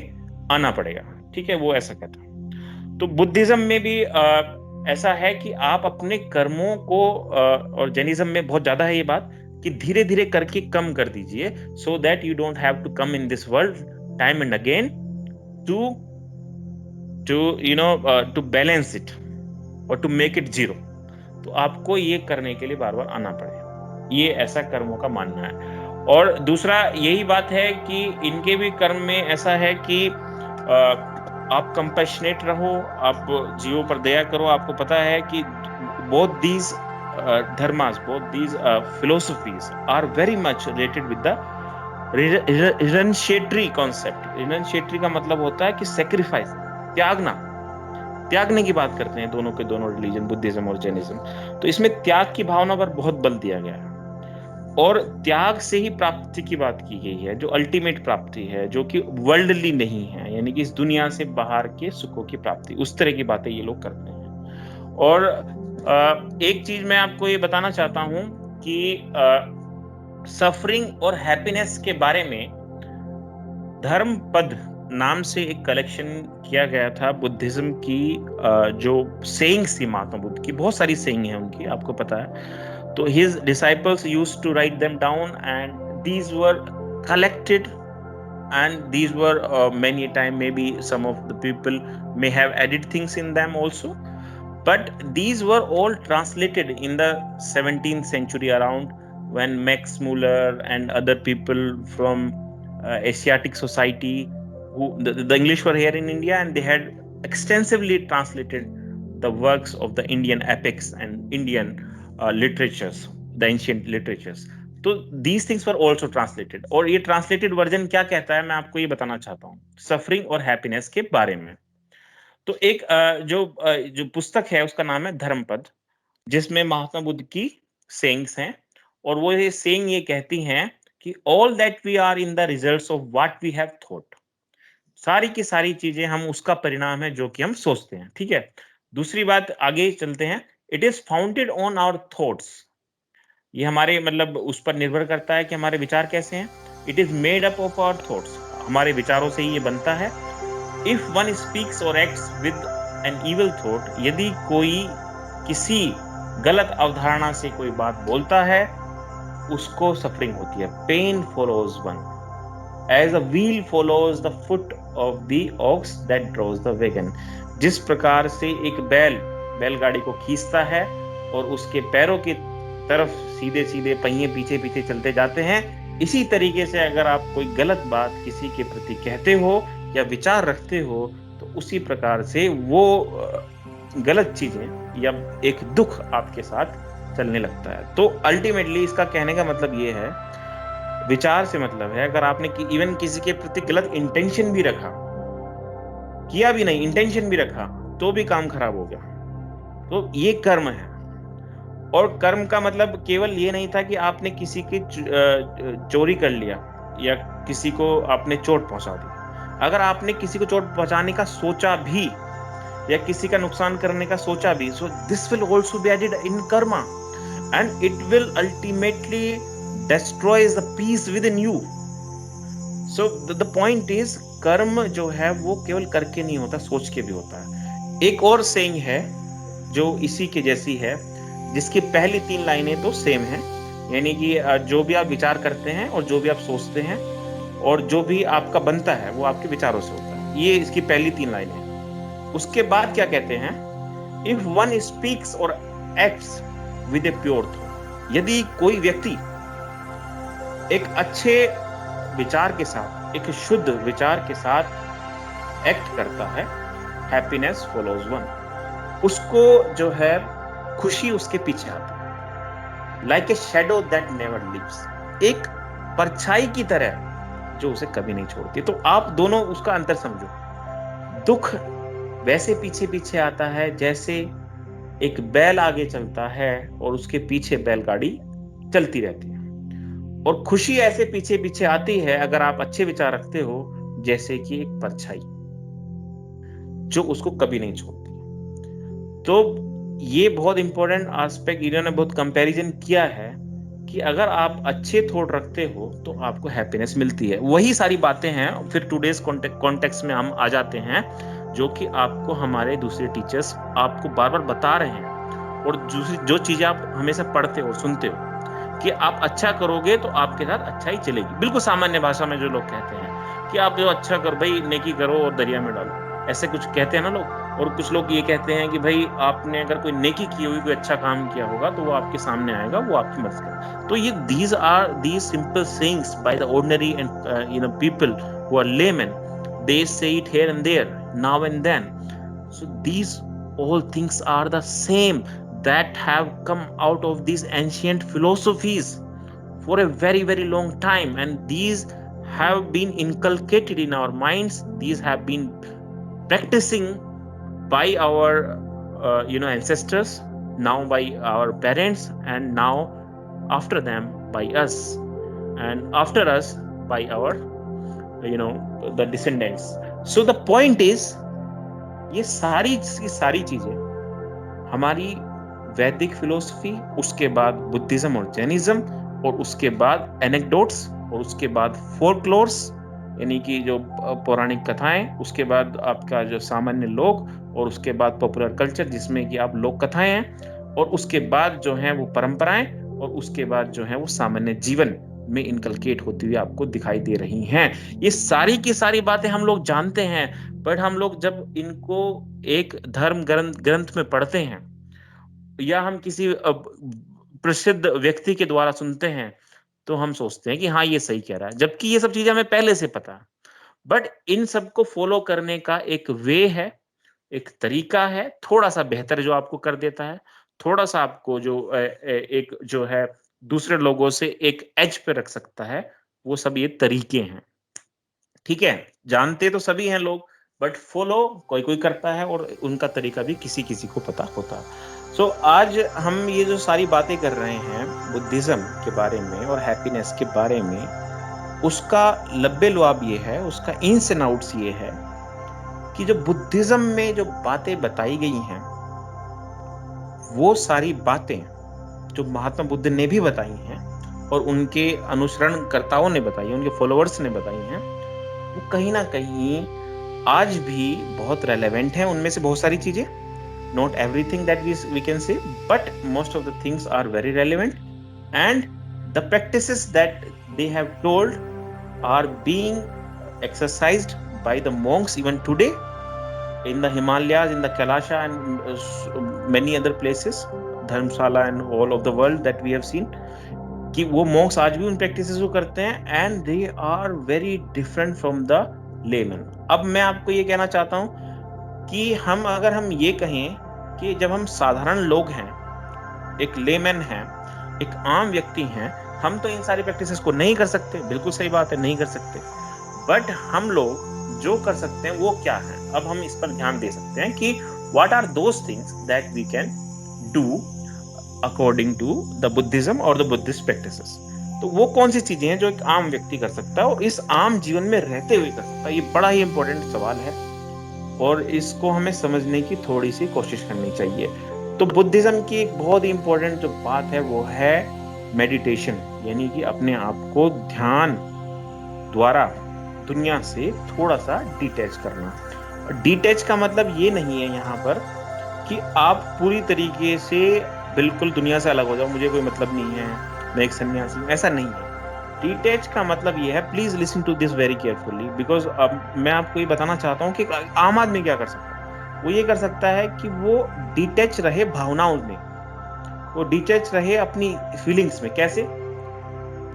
आना पड़ेगा। ठीक है, वो ऐसा कहता है। तो बुद्धिज्म में भी ऐसा है कि आप अपने कर्मों को, और जैनिज्म में बहुत ज्यादा है ये बात, कि धीरे धीरे करके कम कर दीजिए, so that you don't have to come in this world time and again to balance it और टू मेक इट जीरो। तो आपको ये करने के लिए बार बार आना पड़ेगा। ये ऐसा कर्मों का मानना है। और दूसरा यही बात है कि इनके भी कर्म में ऐसा है कि आप कंपैशनेट रहो, आप जीवों पर दया करो। आपको पता है कि both these dharmas, both these philosophies are very much related with the renunciatory concept. renunciatory का मतलब होता है कि sacrifice, त्यागने की बात करते हैं दोनों के दोनों रिलीजन, बुद्धिज्म और जैनिज्म। तो इसमें त्याग की भावना पर बहुत बल दिया गया है, और त्याग से ही प्राप्ति की बात की गई है, जो अल्टीमेट प्राप्ति है, जो कि वर्ल्डली नहीं है, यानी कि इस दुनिया से बाहर के सुखों की प्राप्ति। उस तरह की बातें ये लोग करते हैं। और एक चीज मैं आपको ये बताना चाहता हूं कि सफरिंग और हैप्पीनेस के बारे में धर्मपद नाम से एक कलेक्शन किया गया था बुद्धिज्म की, जो सेइंग्स थी महात्मा बुद्ध की। बहुत सारी सेइंग है उनकी, आपको पता है। तो his disciples used to write them down, and these were collected, and these were many times maybe some of the people may have added things in them also, but these were all translated in the 17th century around, when Max Muller and other people from Asiatic society, who the English were here in India, and they had extensively translated the works of the Indian epics and Indian literatures, the ancient literatures. तो these things were also translated, और ये translated version क्या कहता है मैं आपको ये बताना चाहता हूँ सफरिंग और हैप्पीनेस के बारे में। तो एक जो पुस्तक है उसका नाम है धर्मपद, जिसमें महात्मा बुद्ध की सेइंग्स हैं, और वो ये सेइंग ये कहती हैं कि all that we are in the results of what we have thought। सारी की सारी चीजें हम उसका परिणाम है जो कि हम सोचते हैं। ठीक है, दूसरी बात आगे चलते हैं। It is founded on our thoughts. ये हमारे मतलब उस पर निर्भर करता है कि हमारे विचार कैसे हैं। It is made up of our thoughts. हमारे विचारों से ही ये बनता है। इफ वन स्पीक्स और acts with an evil thought, यदि कोई किसी गलत अवधारणा से कोई बात बोलता है, उसको सफरिंग होती है। Pain follows one as a wheel follows the foot of the ox that draws the wagon. जिस प्रकार से एक बैलगाड़ी को खींचता है और उसके पैरों की तरफ सीधे सीधे पहिए पीछे पीछे चलते जाते हैं, इसी तरीके से अगर आप कोई गलत बात किसी के प्रति कहते हो या विचार रखते हो, तो उसी प्रकार से वो गलत चीजें या एक दुख आपके साथ चलने लगता है। तो अल्टीमेटली इसका कहने का मतलब ये है, विचार से मतलब है अगर आपने इवन किसी के प्रति गलत इंटेंशन भी रखा, किया भी नहीं, इंटेंशन भी रखा, तो भी काम खराब हो गया। तो ये कर्म है। और कर्म का मतलब केवल ये नहीं था कि आपने किसी की चोरी कर लिया या किसी को आपने चोट पहुंचा दी। अगर आपने किसी को चोट पहुंचाने का सोचा भी या किसी का नुकसान करने का सोचा भी, so this will also be added in karma and it will ultimately destroys the peace within you. So the point is, कर्म जो है वो केवल करके नहीं होता, सोच के भी होता है। एक और सेइंग है जो इसी के जैसी है, जिसकी पहली 3 लाइनें तो सेम है, यानी कि जो भी आप विचार करते हैं और जो भी आप सोचते हैं और जो भी आपका बनता है वो आपके विचारों से होता है। ये इसकी पहली 3 लाइनें। उसके बाद क्या कहते हैं, इफ वन स्पीक्स और acts with a pure thought, यदि कोई व्यक्ति एक अच्छे विचार के साथ, एक शुद्ध विचार के साथ एक्ट करता है, हैप्पीनेस फॉलोज वन, उसको जो है खुशी उसके पीछे आती है, like a shadow that never leaves, एक परछाई की तरह जो उसे कभी नहीं छोड़ती। तो आप दोनों उसका अंतर समझो। दुख वैसे पीछे पीछे आता है जैसे एक बैल आगे चलता है और उसके पीछे बैलगाड़ी चलती रहती है, और खुशी ऐसे पीछे पीछे आती है अगर आप अच्छे विचार रखते हो, जैसे कि एक परछाई जो उसको कभी नहीं छोड़ती। तो ये बहुत इंपॉर्टेंट एस्पेक्ट इन्होंने बहुत कंपैरिजन किया है कि अगर आप अच्छे थॉट रखते हो तो आपको हैप्पीनेस मिलती है। वही सारी बातें हैं फिर टुडेज कॉन्टेक्स्ट में हम आ जाते हैं, जो कि आपको हमारे दूसरे टीचर्स आपको बार बार बता रहे हैं, और दूसरी जो चीजें आप हमेशा पढ़ते हो सुनते हो कि आप अच्छा करोगे तो आपके साथ अच्छा ही चलेगी। बिल्कुल सामान्य भाषा में जो लोग कहते हैं कि आप जो अच्छा करो भाई, नेकी करो और दरिया में डालो, ऐसे कुछ कहते हैं ना लोग। और कुछ लोग ये कहते हैं कि भाई आपने अगर कोई नेकी की होगी, कोई अच्छा काम किया होगा तो वो आपके सामने आएगा, वो आपकी मदद करेगा। तो ये these simple sayings by the ordinary and people who are laymen, they say it here and there, now and then. So these all things are the same that have come out of these ancient philosophies for a very, very long time, and these have been inculcated in our minds. These have been practicing by our ancestors, now by our parents, and now after them by us, and after us by our the descendants. So the point is, ये सारी चीजें हमारी वैदिक philosophy, उसके बाद Buddhism और Jainism, और उसके बाद एनेक्डोट्स, और उसके बाद फोल्कलोर्स यानी कि जो पौराणिक कथाएं, उसके बाद आपका जो सामान्य लोग, और उसके बाद पॉपुलर कल्चर जिसमें कि आप लोक कथाएं हैं, और उसके बाद जो है वो परंपराएं, और उसके बाद जो है वो सामान्य जीवन में इनकलकेट होती हुई आपको दिखाई दे रही हैं। ये सारी की सारी बातें हम लोग जानते हैं, बट हम लोग जब इनको एक धर्म ग्रंथ में पढ़ते हैं या हम किसी प्रसिद्ध व्यक्ति के द्वारा सुनते हैं, तो हम सोचते हैं कि हाँ ये सही कह रहा है, जबकि ये सब चीजें हमें पहले से पता है। बट इन सबको फॉलो करने का एक वे है, एक तरीका है, थोड़ा सा बेहतर, जो आपको कर देता है, थोड़ा सा आपको जो एक जो है दूसरे लोगों से एक एज पे रख सकता है, वो सब ये तरीके हैं। ठीक है, जानते तो सभी हैं लोग, बट फॉलो कोई कोई करता है, और उनका तरीका भी किसी किसी को पता होता है। सो आज हम ये जो सारी बातें कर रहे हैं बुद्धिज्म के बारे में और हैप्पीनेस के बारे में, उसका लब्बे लुआब ये है, उसका इन्स एंड आउट्स ये है कि जो बुद्धिज्म में जो बातें बताई गई हैं, वो सारी बातें जो महात्मा बुद्ध ने भी बताई हैं और उनके अनुसरणकर्ताओं ने बताई हैं, उनके फॉलोअर्स ने बताई हैं, वो कहीं ना कहीं आज भी बहुत रेलेवेंट है। उनमें से बहुत सारी चीजें, not everything that we can say, but most of the things are very relevant, and the practices that they have told are being exercised by the monks even today in the Himalayas, in the Kailasha, and many other places, Dharamshala and all of the world that we have seen, कि वो monks आज भी उन practices को करते हैं, and they are very different from the layman। अब मैं आपको ये कहना चाहता हूँ कि अगर हम ये कहें कि जब हम साधारण लोग हैं, एक लेमैन हैं, एक आम व्यक्ति हैं, हम तो इन सारी प्रैक्टिसेस को नहीं कर सकते, बिल्कुल सही बात है, नहीं कर सकते, बट हम लोग जो कर सकते हैं वो क्या है। अब हम इस पर ध्यान दे सकते हैं कि what are those things that we can do according to the Buddhism or the Buddhist practices. तो वो कौन सी चीजें हैं जो एक आम व्यक्ति कर सकता है और इस आम जीवन में रहते हुए कर सकता है? ये बड़ा ही इंपॉर्टेंट सवाल है और इसको हमें समझने की थोड़ी सी कोशिश करनी चाहिए। तो बुद्धिज्म की एक बहुत ही इंपॉर्टेंट जो बात है वो है मेडिटेशन, यानी कि अपने आप को ध्यान द्वारा दुनिया से थोड़ा सा डिटैच करना। डिटैच का मतलब ये नहीं है यहाँ पर कि आप पूरी तरीके से बिल्कुल दुनिया से अलग हो जाओ, मुझे कोई मतलब नहीं है, मैं एक सन्यासी हूँ, ऐसा नहीं है। डिटैच का मतलब ये है, please listen to this very carefully, because अब मैं आपको ये बताना चाहता हूँ कि आम आदमी क्या कर सकता है। वो ये कर सकता है कि वो डिटैच रहे भावनाओं में, वो डिटैच रहे अपनी फीलिंग्स में। कैसे?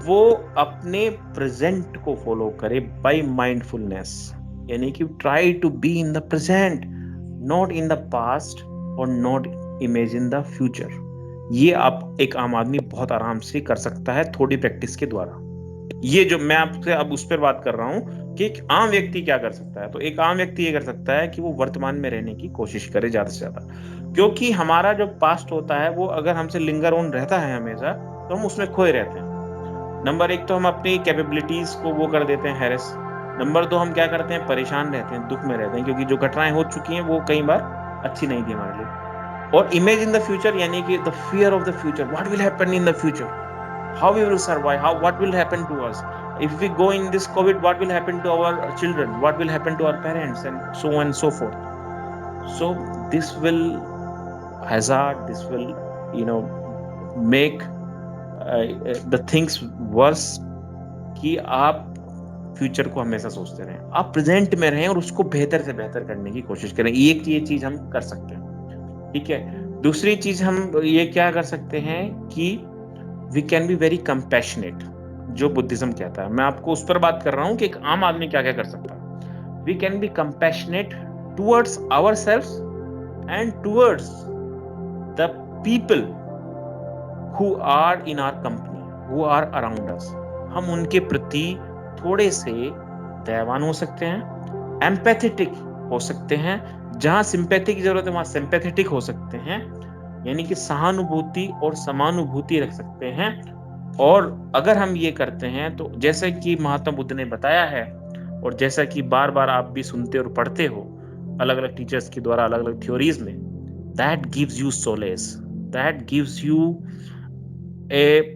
वो अपने प्रेजेंट को फॉलो करे बाय माइंडफुलनेस, यानी कि try to be in the present, not in the past और नॉट इमेजिन द फ्यूचर। ये आप एक आम आदमी बहुत आराम से कर सकता है थोड़ी प्रैक्टिस के द्वारा। ये जो मैं आपसे अब उस पर बात कर रहा हूं कि एक आम व्यक्ति क्या कर सकता है, तो एक आम व्यक्ति ये कर सकता है कि वो वर्तमान में रहने की कोशिश करे ज्यादा से ज्यादा, क्योंकि हमारा जो पास्ट होता है वो अगर हमसे लिंगर ऑन रहता है हमेशा, तो हम उसमें खोए रहते हैं। नंबर एक तो हम अपनी कैपेबिलिटीज को वो कर देते हैं हैरेस। नंबर दो, हम क्या करते हैं, परेशान रहते हैं, दुख में रहते हैं, क्योंकि जो घटनाएं हो चुकी हैं वो कई बार अच्छी नहीं थी हमारे लिए। और इमेज इन द फ्यूचर, यानी कि the fear of the future, what will happen in the future, how we will survive, how what will happen to us if we go in this COVID, what will happen to our children, what will happen to our parents, and so on and so forth. So this will hazard, this will make the things worse कि आप future को हमेशा सोचते रहें, आप present में रहें और उसको बेहतर से बेहतर करने की कोशिश करें। एक ये चीज हम कर सकते हैं, ठीक है। दूसरी चीज हम ये क्या कर सकते हैं कि we can be very compassionate, जो बुद्धिज्म कहता है। मैं आपको उस पर बात कर रहा हूं कि एक आम आदमी क्या क्या कर सकता है। We can be compassionate towards ourselves and towards the people who are in our company, who are around us. हम उनके प्रति थोड़े से दयावान हो सकते हैं, एम्पैथेटिक हो सकते हैं, जहां सिंपैथी की जरूरत है वहां सिंपैथेटिक हो सकते हैं, यानी कि सहानुभूति और समानुभूति रख सकते हैं। और अगर हम ये करते हैं तो जैसे कि महात्मा बुद्ध ने बताया है और जैसा कि बार बार आप भी सुनते और पढ़ते हो अलग अलग टीचर्स के द्वारा अलग अलग थ्योरीज में, that gives you solace, that gives you A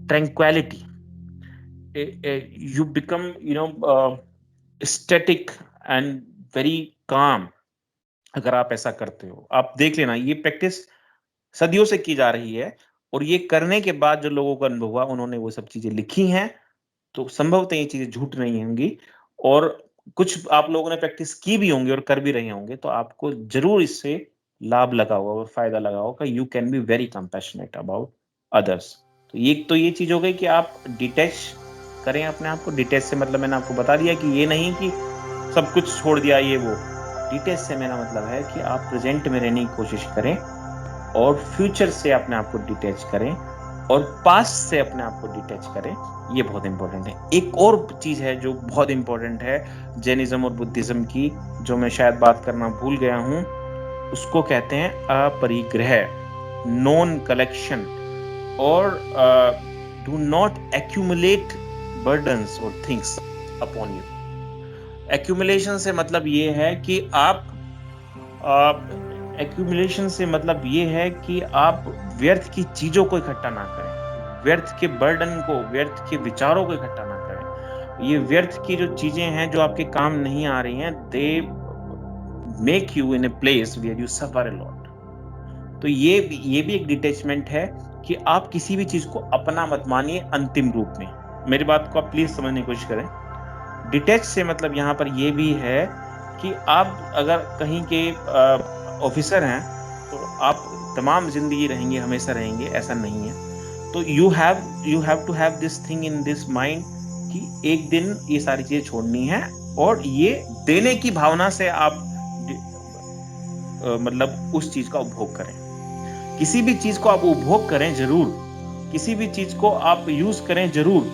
tranquillity, you become static and very calm अगर आप ऐसा करते हो। आप देख लेना, ये प्रैक्टिस सदियों से की जा रही है और ये करने के बाद जो लोगों को अनुभव हुआ उन्होंने वो सब चीजें लिखी हैं, तो संभवतः ये चीजें झूठ नहीं होंगी। और कुछ आप लोगों ने प्रैक्टिस की भी होंगी और कर भी रहे होंगे, तो आपको जरूर इससे लाभ लगा होगा और फायदा लगा होगा। You can be very compassionate about others. तो ये चीज हो गई कि आप डिटैच करें अपने आप को। डिटैच से मतलब मैंने आपको बता दिया कि ये नहीं कि सब कुछ छोड़ दिया ये वो। डिटैच से मेरा मतलब है कि आप प्रेजेंट में रहने की कोशिश करें और फ्यूचर से अपने आप को डिटैच करें और पास्ट से अपने आप को डिटैच करें। ये बहुत इंपॉर्टेंट है। एक और चीज है जो बहुत इंपॉर्टेंट है जैनिज्म और बुद्धिज्म की, जो मैं शायद बात करना भूल गया हूं, उसको कहते हैं अपरिग्रह, नॉन कलेक्शन, और डू नॉट एक्यूमुलेट बर्डन्स और थिंग्स अपॉन यू। एक्यूमुलेशन से मतलब ये है कि एक्यूमुलेशन से मतलब ये है कि आप व्यर्थ की चीजों को इकट्ठा ना करें, व्यर्थ के बर्डन को, व्यर्थ के विचारों को इकट्ठा ना करें। ये व्यर्थ की जो चीजें हैं जो आपके काम नहीं आ रही हैं, they make you in a place where you suffer a lot. तो ये भी एक डिटैचमेंट है कि आप किसी भी चीज को अपना मत मानिए अंतिम रूप में। मेरी बात को आप प्लीज समझने की कोशिश करें। डिटैच से मतलब यहाँ पर ये भी है कि आप अगर कहीं के ऑफिसर हैं तो आप तमाम जिंदगी रहेंगे, हमेशा रहेंगे, ऐसा नहीं है। तो you have to have this thing in this mind कि एक दिन ये सारी चीजें छोड़नी है और ये देने की भावना से आप मतलब उस चीज का उपभोग करें। किसी भी चीज को आप उपभोग करें जरूर, किसी भी चीज को आप यूज करें जरूर,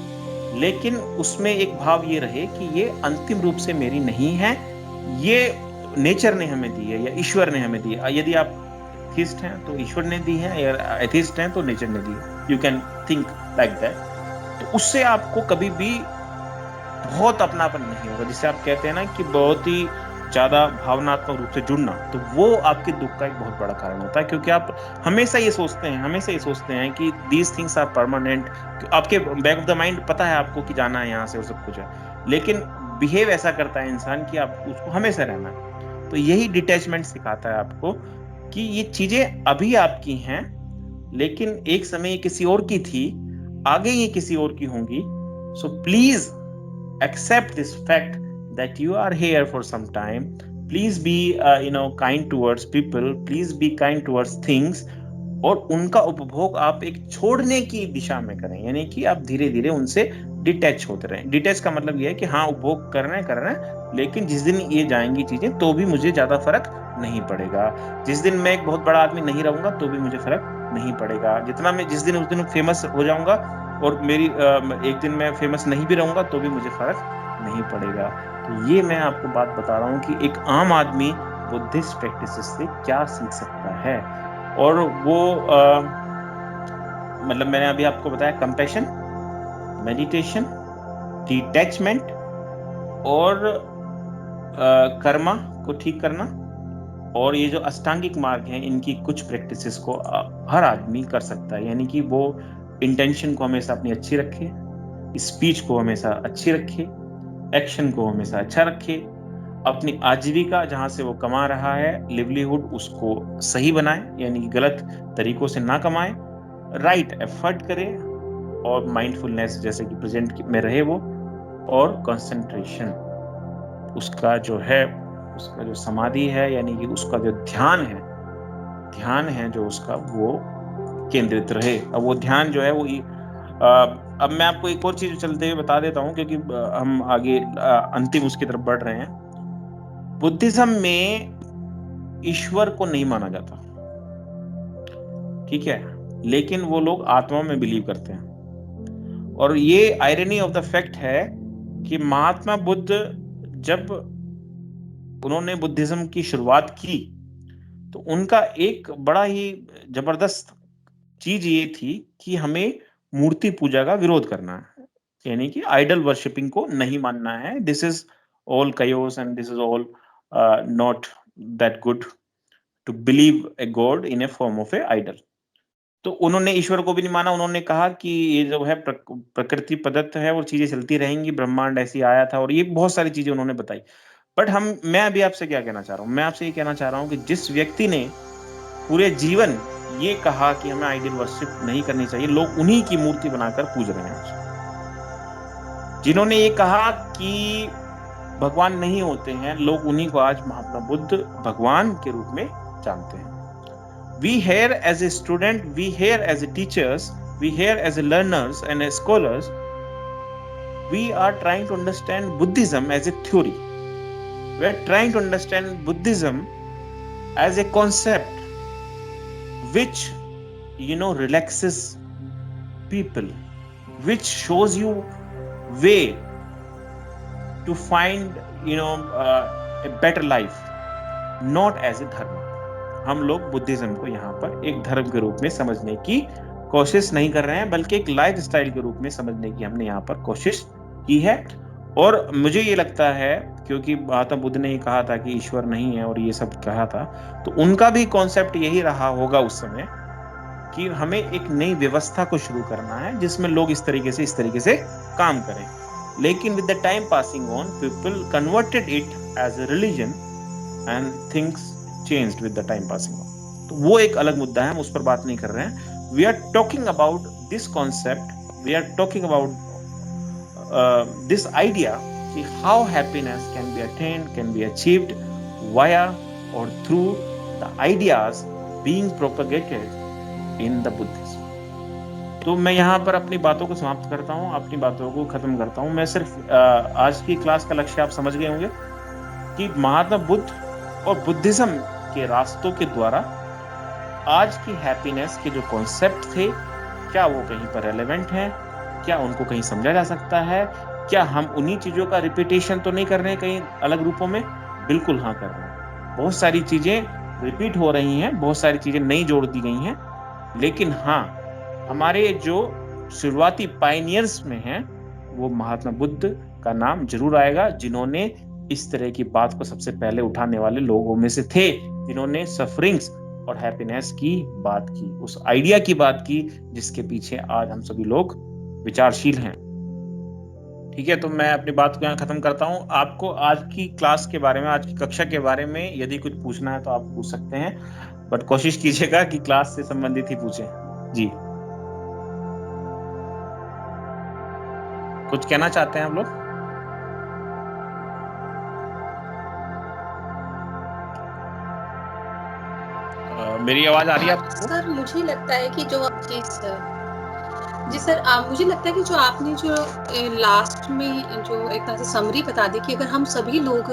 लेकिन उसमें एक भाव ये रहे कि ये अंतिम रूप से मेरी नहीं है, ये नेचर ने हमें दी है या ईश्वर ने हमें दी है। यदि आप एथिस्ट हैं तो ईश्वर ने दी है, या एथिस्ट हैं तो नेचर ने दी है। You can think like that. तो उससे आपको कभी भी बहुत अपनापन नहीं होगा, जिसे आप कहते हैं ना कि बहुत ही ज्यादा भावनात्मक रूप से जुड़ना, तो वो आपके दुख का एक बहुत बड़ा कारण होता है। क्योंकि आप हमेशा ये सोचते हैं कि दीज थिंग्स आर परमानेंट। आपके बैक ऑफ द माइंड पता है आपको कि जाना है यहाँ से और सब कुछ है, लेकिन बिहेव ऐसा करता है इंसान कि आप उसको हमेशा रहना है। तो यही डिटैचमेंट सिखाता है आपको कि ये चीजें अभी आपकी हैं, लेकिन एक समय ये किसी और की थी, आगे ये किसी और की होंगी। So please accept this fact that you are here for some time. Please be kind towards people. Please be kind towards things. और उनका उपभोग आप एक छोड़ने की दिशा में करें, यानी कि आप धीरे धीरे उनसे डिटैच होते रहें। डिटैच का मतलब यह है कि हाँ, उपभोग कर रहे हैं, लेकिन जिस दिन ये जाएंगी चीजें तो भी मुझे ज्यादा फर्क नहीं पड़ेगा। जिस दिन मैं एक बहुत बड़ा आदमी नहीं रहूंगा तो भी मुझे फर्क नहीं पड़ेगा। जिस दिन फेमस हो जाऊंगा और मेरी एक दिन मैं फेमस नहीं भी रहूंगा तो भी मुझे फर्क नहीं पड़ेगा। तो ये मैं आपको बात बता रहा हूँ कि एक आम आदमी बुद्धिस्ट प्रैक्टिसेस से क्या सीख सकता है। और वो मतलब मैंने अभी आपको बताया कंपैशन, मेडिटेशन, डिटैचमेंट और कर्मा को ठीक करना, और ये जो अष्टांगिक मार्ग हैं इनकी कुछ प्रैक्टिसेस को हर आदमी कर सकता है। यानी कि वो इंटेंशन को हमेशा अपनी अच्छी रखे, स्पीच को हमेशा अच्छी रखे, एक्शन को हमेशा अच्छा रखे, अपनी आजीविका जहां से वो कमा रहा है, लिवलीहुड, उसको सही बनाए, यानी कि गलत तरीकों से ना कमाए, राइट एफर्ट करे, और माइंडफुलनेस जैसे कि प्रेजेंट में रहे वो, और कंसंट्रेशन, उसका जो समाधि है, यानी कि उसका जो ध्यान है जो उसका, वो केंद्रित रहे। अब वो ध्यान जो है वो अब मैं आपको एक और चीज चलते हुए बता देता हूँ, क्योंकि हम आगे अंतिम उसकी तरफ बढ़ रहे हैं। बुद्धिज्म में ईश्वर को नहीं माना जाता, ठीक है, लेकिन वो लोग आत्मा में बिलीव करते हैं। और ये आयरनी ऑफ द फैक्ट है कि महात्मा बुद्ध जब उन्होंने बुद्धिज्म की शुरुआत की तो उनका एक बड़ा ही जबरदस्त चीज ये थी कि हमें मूर्ति पूजा का विरोध करना है, यानी कि आइडल वर्शिपिंग को नहीं मानना है। This is all chaos and this is all not that good to believe a god in a form of a idol. तो उन्होंने ईश्वर को भी नहीं माना। उन्होंने कहा कि ये जो है प्रकृति प्रदत्त है और चीजें चलती रहेंगी, ब्रह्मांड ऐसी आया था, और ये बहुत सारी चीजें उन्होंने बताई। बट मैं अभी आपसे क्या कहना चाह रहा हूँ, मैं आपसे ये कहना चाह रहा हूँ कि जिस व्यक्ति ने पूरे जीवन ये कहा कि हमें आइडल वर्शिप नहीं करनी चाहिए, लोग उन्हीं की मूर्ति बनाकर पूज रहे हैं आज। जिन्होंने ये कहा कि भगवान नहीं होते हैं, लोग उन्हीं को आज महात्मा बुद्ध भगवान के रूप में जानते हैं। We here as a student, we here as a teachers, we here as a learners and as scholars, we are trying to understand Buddhism as a theory. We are trying to understand Buddhism as a concept which, relaxes people, which shows you way to find, a better life, not as a dharma. हम लोग Buddhism को यहाँ पर एक धर्म के रूप में समझने की कोशिश नहीं कर रहे हैं, बल्कि एक लाइफ स्टाइल के रूप में समझने की हमने यहाँ पर कोशिश की है। और मुझे ये लगता है, क्योंकि महात्मा बुद्ध ने ही कहा था कि ईश्वर नहीं है और ये सब कहा था, तो उनका भी कॉन्सेप्ट यही रहा होगा उस समय कि हमें एक नई व्यवस्था को शुरू करना है जिसमें लोग इस तरीके से काम करें। लेकिन with the time passing on, people converted it as a religion and things changed with the time passing on. तो वो एक अलग मुद्दा है, हम उस पर बात नहीं कर रहे हैं। We are talking about this concept, we are talking about this idea कि how happiness can be attained, can be achieved via or through the ideas being propagated in the Buddhism. तो मैं यहाँ पर अपनी बातों को समाप्त करता हूँ, अपनी बातों को खत्म करता हूँ। मैं सिर्फ आज की क्लास का लक्ष्य आप समझ गए होंगे कि महात्मा बुद्ध और बुद्धिज्म के रास्तों के द्वारा आज की हैप्पीनेस के जो कॉन्सेप्ट थे, क्या वो कहीं पर रेलेवेंट हैं, क्या उनको कहीं समझा जा सकता है, क्या हम उन्हीं चीजों का रिपीटेशन तो नहीं कर रहे हैं कहीं अलग रूपों में? बिल्कुल हाँ कर रहे हैं। बहुत सारी चीजें रिपीट हो रही हैं, बहुत सारी चीजें नई जोड़ दी गई हैं, लेकिन हाँ, हमारे जो शुरुआती पायनियर्स में हैं वो महात्मा बुद्ध का नाम जरूर आएगा, जिन्होंने इस तरह की बात को सबसे पहले उठाने वाले लोगों में से थे, जिन्होंने सफरिंग्स और हैप्पीनेस की बात की, उस आइडिया की बात की जिसके पीछे आज हम सभी लोग विचारशील हैं। ठीक है, तो मैं अपनी बात को यहाँ खत्म करता हूँ। आपको आज की क्लास के बारे में, आज की कक्षा के बारे में यदि कुछ पूछना है तो आप पूछ सकते हैं, बट कोशिश कीजिएगा कि क्लास से संबंधित ही पूछें। जी, कुछ कहना चाहते हैं आप लोग? मेरी आवाज आ रही है आपको? सर मुझे लगता है कि जो जी सर मुझे लगता है कि जो आपने जो लास्ट में जो एक तरह से समरी बता दी कि अगर हम सभी लोग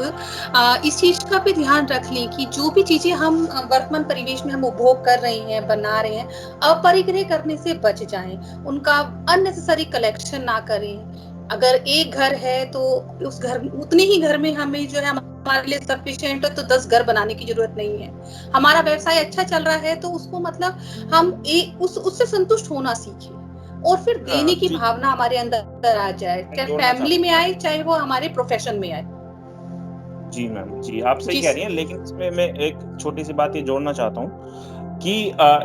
इस चीज का भी ध्यान रख लें कि जो भी चीजें हम वर्तमान परिवेश में हम उपभोग कर रहे हैं, बना रहे हैं, अपरिग्रह करने से बच जाएं, उनका अननेसेसरी कलेक्शन ना करें। अगर एक घर है तो उस घर, उतने ही घर में हमें जो है हमारे लिए सफिशिएंट है, तो 10 घर बनाने की जरूरत नहीं है। हमारा व्यवसाय अच्छा चल रहा है तो उसको मतलब हम उससे संतुष्ट होना सीखें और फिर देने की भावना हमारे अंदर आ जाए, चाहे फैमिली में आए चाहे वो हमारे प्रोफेशन में आए। जी मैम, जी आप सही कह रही हैं, लेकिन इसमें मैं एक छोटी सी बात ये जोड़ना चाहता हूँ कि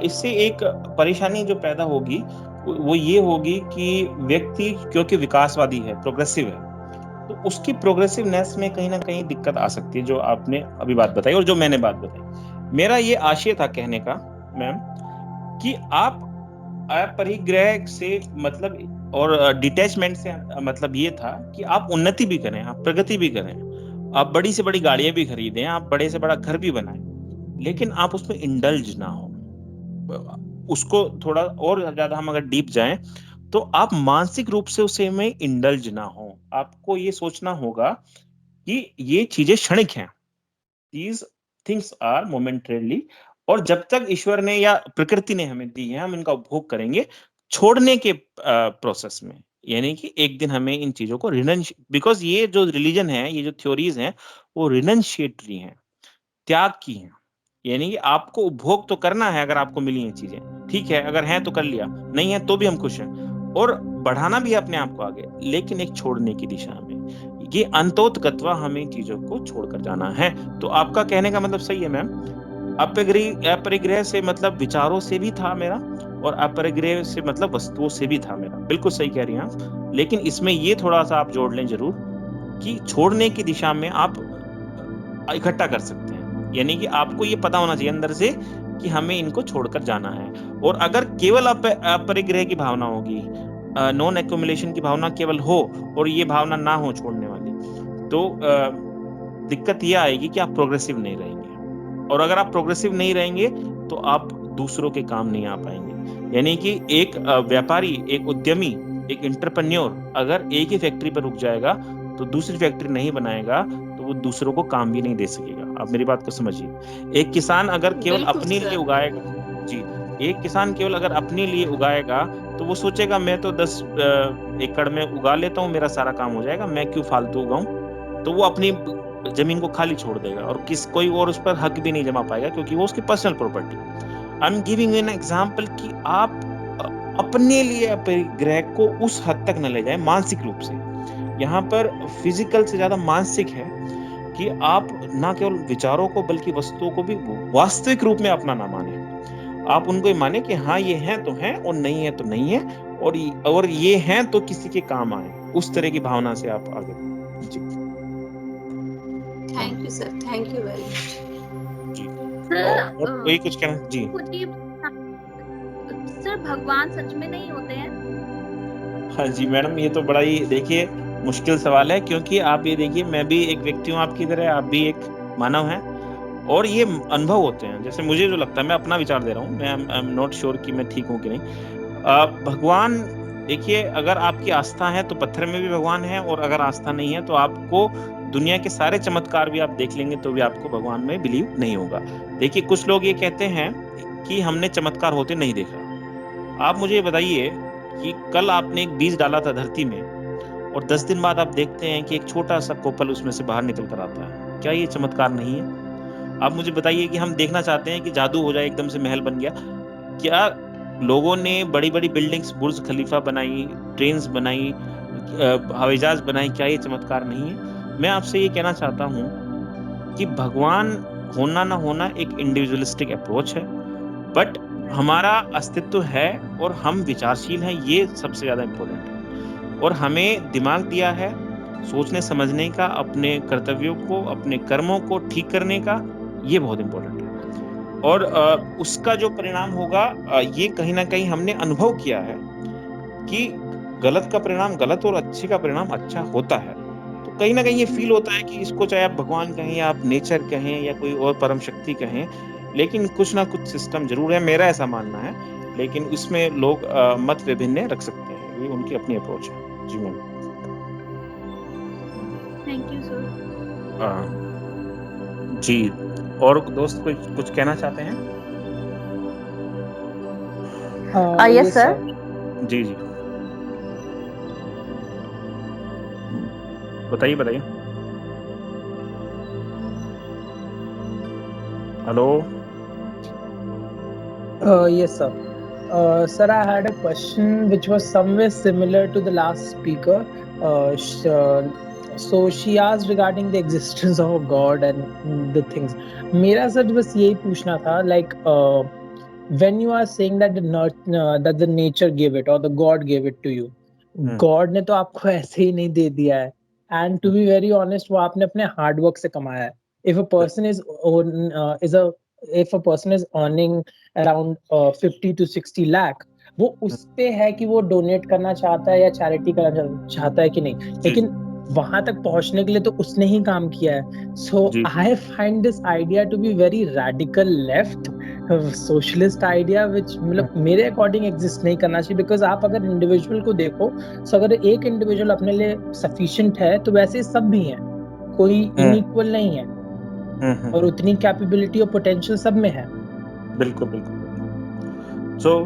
इससे एक परेशानी जो पैदा होगी वो ये होगी कि व्यक्ति क्योंकि विकासवादी है, प्रोग्रेसिव है, तो उसकी प्रोग्रेसिवनेस में कहीं ना कहीं दिक्कत आ सकती है, जो आपने अभी बात बताई और जो मैंने बात बताई। मेरा ये आशय था कहने का मैम कि आप अपरिग्रह से मतलब और डिटैचमेंट से मतलब ये था कि आप उन्नति भी करें, आप प्रगति भी करें, आप बड़ी से बड़ी गाड़ियां भी खरीदें, आप बड़े से बड़ा घर भी बनाएं, लेकिन आप उसमें इंडल्ज ना हो। उसको थोड़ा और ज्यादा हम अगर डीप जाएं तो आप मानसिक रूप से उसे में इंडल्ज ना हो। आपको ये सोचना होगा कि ये चीजें क्षणिक हैं, these things are momentarily, और जब तक ईश्वर ने या प्रकृति ने हमें दी है हम इनका उपभोग करेंगे, छोड़ने के प्रोसेस में। यानी कि एक दिन हमें इन चीजों को बिकॉज ये जो रिलीजन है, ये जो थ्योरीज हैं, वो रिनंशिएटरी हैं, त्याग की हैं। यानी कि आपको उपभोग तो करना है, अगर आपको मिली ये चीजें ठीक है, अगर है तो कर लिया, नहीं है तो भी हम खुश हैं, और बढ़ाना भी है अपने आप को आगे, लेकिन एक छोड़ने की दिशा में। ये अंतोतगत्वा हमें चीजों को छोड़कर जाना है। तो आपका कहने का मतलब सही है मैम, अपरिग्रह से मतलब विचारों से भी था मेरा, और अपरिग्रह से मतलब वस्तुओं से भी था मेरा, बिल्कुल सही कह रही हैं आप। लेकिन इसमें ये थोड़ा सा आप जोड़ लें जरूर कि छोड़ने की दिशा में आप इकट्ठा कर सकते हैं, यानी कि आपको ये पता होना चाहिए अंदर से कि हमें इनको छोड़कर जाना है। और अगर केवल अपरिग्रह की भावना होगी, नॉन एक्युमुलेशन की भावना केवल हो, और ये भावना ना हो छोड़ने वाली, तो दिक्कत ये आएगी कि आप प्रोग्रेसिव नहीं रहेंगे, और अगर आप प्रोग्रेसिव नहीं रहेंगे तो आप दूसरों के काम नहीं आ पाएंगे। यानी कि एक व्यापारी, एक उद्यमी, एक एंटरप्रेन्योर अगर एक ही फैक्ट्री पर रुक जाएगा तो दूसरी फैक्ट्री नहीं बनाएगा, तो वो दूसरों को काम भी नहीं दे सकेगा। आप मेरी बात को समझिए। एक किसान अगर केवल अपने लिए उगाएगा, जी, एक किसान केवल अगर अपने लिए उगाएगा तो वो सोचेगा मैं तो 10 एकड़ में उगा लेता हूँ, मेरा सारा काम हो जाएगा, मैं क्यों फालतू उगाऊं, तो वो अपनी जमीन को खाली छोड़ देगा, और कोई और उस पर हक भी नहीं जमा पाएगा, क्योंकि वो उसकी personal property. I am giving an example कि आप अपने लिए अपरिग्रह को उस हद तक न ले जाएं मानसिक रूप से। यहाँ पर फिजिकल से ज्यादा मानसिक है कि आप ना केवल विचारों को बल्कि वस्तुओं को भी वास्तविक रूप में अपना ना माने। आप उनको ही माने कि हाँ ये हैं तो हैं और नहीं है तो नहीं है, और ये हैं तो किसी के काम आए, उस तरह की भावना से आप आगे बढ़ें। जी, thank you sir, thank you very much जी। और कोई कुछ कहना? जी सर, भगवान सच में नहीं होते हैं? हाँ जी मैडम, ये तो बड़ा ही देखिए मुश्किल सवाल है, क्योंकि आप ये देखिए मैं भी एक व्यक्ति हूँ आपकी तरह, आप भी एक मानव हैं, और ये अनुभव होते हैं। जैसे मुझे जो लगता है, मैं अपना विचार दे रहा हूँ, मैं आई एम नॉट श्योर कि मैं ठीक हूँ कि नहीं। भगवान देखिए, अगर आपकी आस्था है तो पत्थर में भी भगवान है, और अगर आस्था नहीं है तो आपको दुनिया के सारे चमत्कार भी आप देख लेंगे तो भी आपको भगवान में बिलीव नहीं होगा। देखिए, कुछ लोग ये कहते हैं कि हमने चमत्कार होते नहीं देखा। आप मुझे बताइए कि कल आपने एक बीज डाला था धरती में, और 10 दिन बाद आप देखते हैं कि एक छोटा सा कोपल उसमें से बाहर निकल कर आता है, क्या ये चमत्कार नहीं है? आप मुझे बताइए कि हम देखना चाहते हैं कि जादू हो जाए, एकदम से महल बन गया। क्या लोगों ने बड़ी बड़ी बिल्डिंग्स, बुर्ज खलीफा बनाई, ट्रेन्स बनाई, हवाई जहाज बनाई, क्या ये चमत्कार नहीं है? मैं आपसे ये कहना चाहता हूँ कि भगवान होना ना होना एक इंडिविजुअलिस्टिक अप्रोच है, बट हमारा अस्तित्व है और हम विचारशील हैं, ये सबसे ज्यादा इम्पोर्टेंट है। और हमें दिमाग दिया है सोचने समझने का, अपने कर्तव्यों को, अपने कर्मों को ठीक करने का, ये बहुत इम्पोर्टेंट है। और उसका जो परिणाम होगा, ये कहीं ना कहीं हमने अनुभव किया है कि गलत का परिणाम गलत और अच्छे का परिणाम अच्छा होता है। तो कहीं ना कहीं ये फील होता है कि इसको चाहे आप भगवान कहें या आप नेचर कहें या कोई और परम शक्ति कहें, लेकिन कुछ ना कुछ सिस्टम जरूर है, मेरा ऐसा मानना है। लेकिन उसमें लोग मत विभिन्न रख सकते हैं, ये उनकी अपनी अप्रोच है। जी मैम। Thank you sir. जी, और दोस्त कुछ कहना चाहते हैं? Yes sir. जी जी, बताइए। Hello. Yes, sir. Sir, I had a question which was somewhere similar to the last speaker. So she asked regarding the existence of a God and the things. मेरा sir बस यही पूछना था, like when you are saying that that the nature gave it or the God gave it to you, God ने तो आपको ऐसे ही नहीं दे दिया है, and to be very honest, वो आपने अपने hard work से कमाया है. If a person if a person is earning around 50 to 60 lakh, वो उस पे है कि वो डोनेट करना चाहता है या चैरिटी करना चाहता है कि नहीं, लेकिन वहां तक पहुंचने के लिए तो उसने ही काम किया है. So I find this idea to be very radical left socialist idea, which मतलब मेरे अकॉर्डिंग एग्जिस्ट नहीं करना चाहिए. बिकॉज आप अगर इंडिविजुअल को देखो, सो अगर एक इंडिविजुअल अपने लिए सफिशिएंट है तो वैसे सब भी हैं, कोई इनइक्वल नहीं है, और उतनी कैपेबिलिटी और पोटेंशियल सब में है. बिल्कुल. सो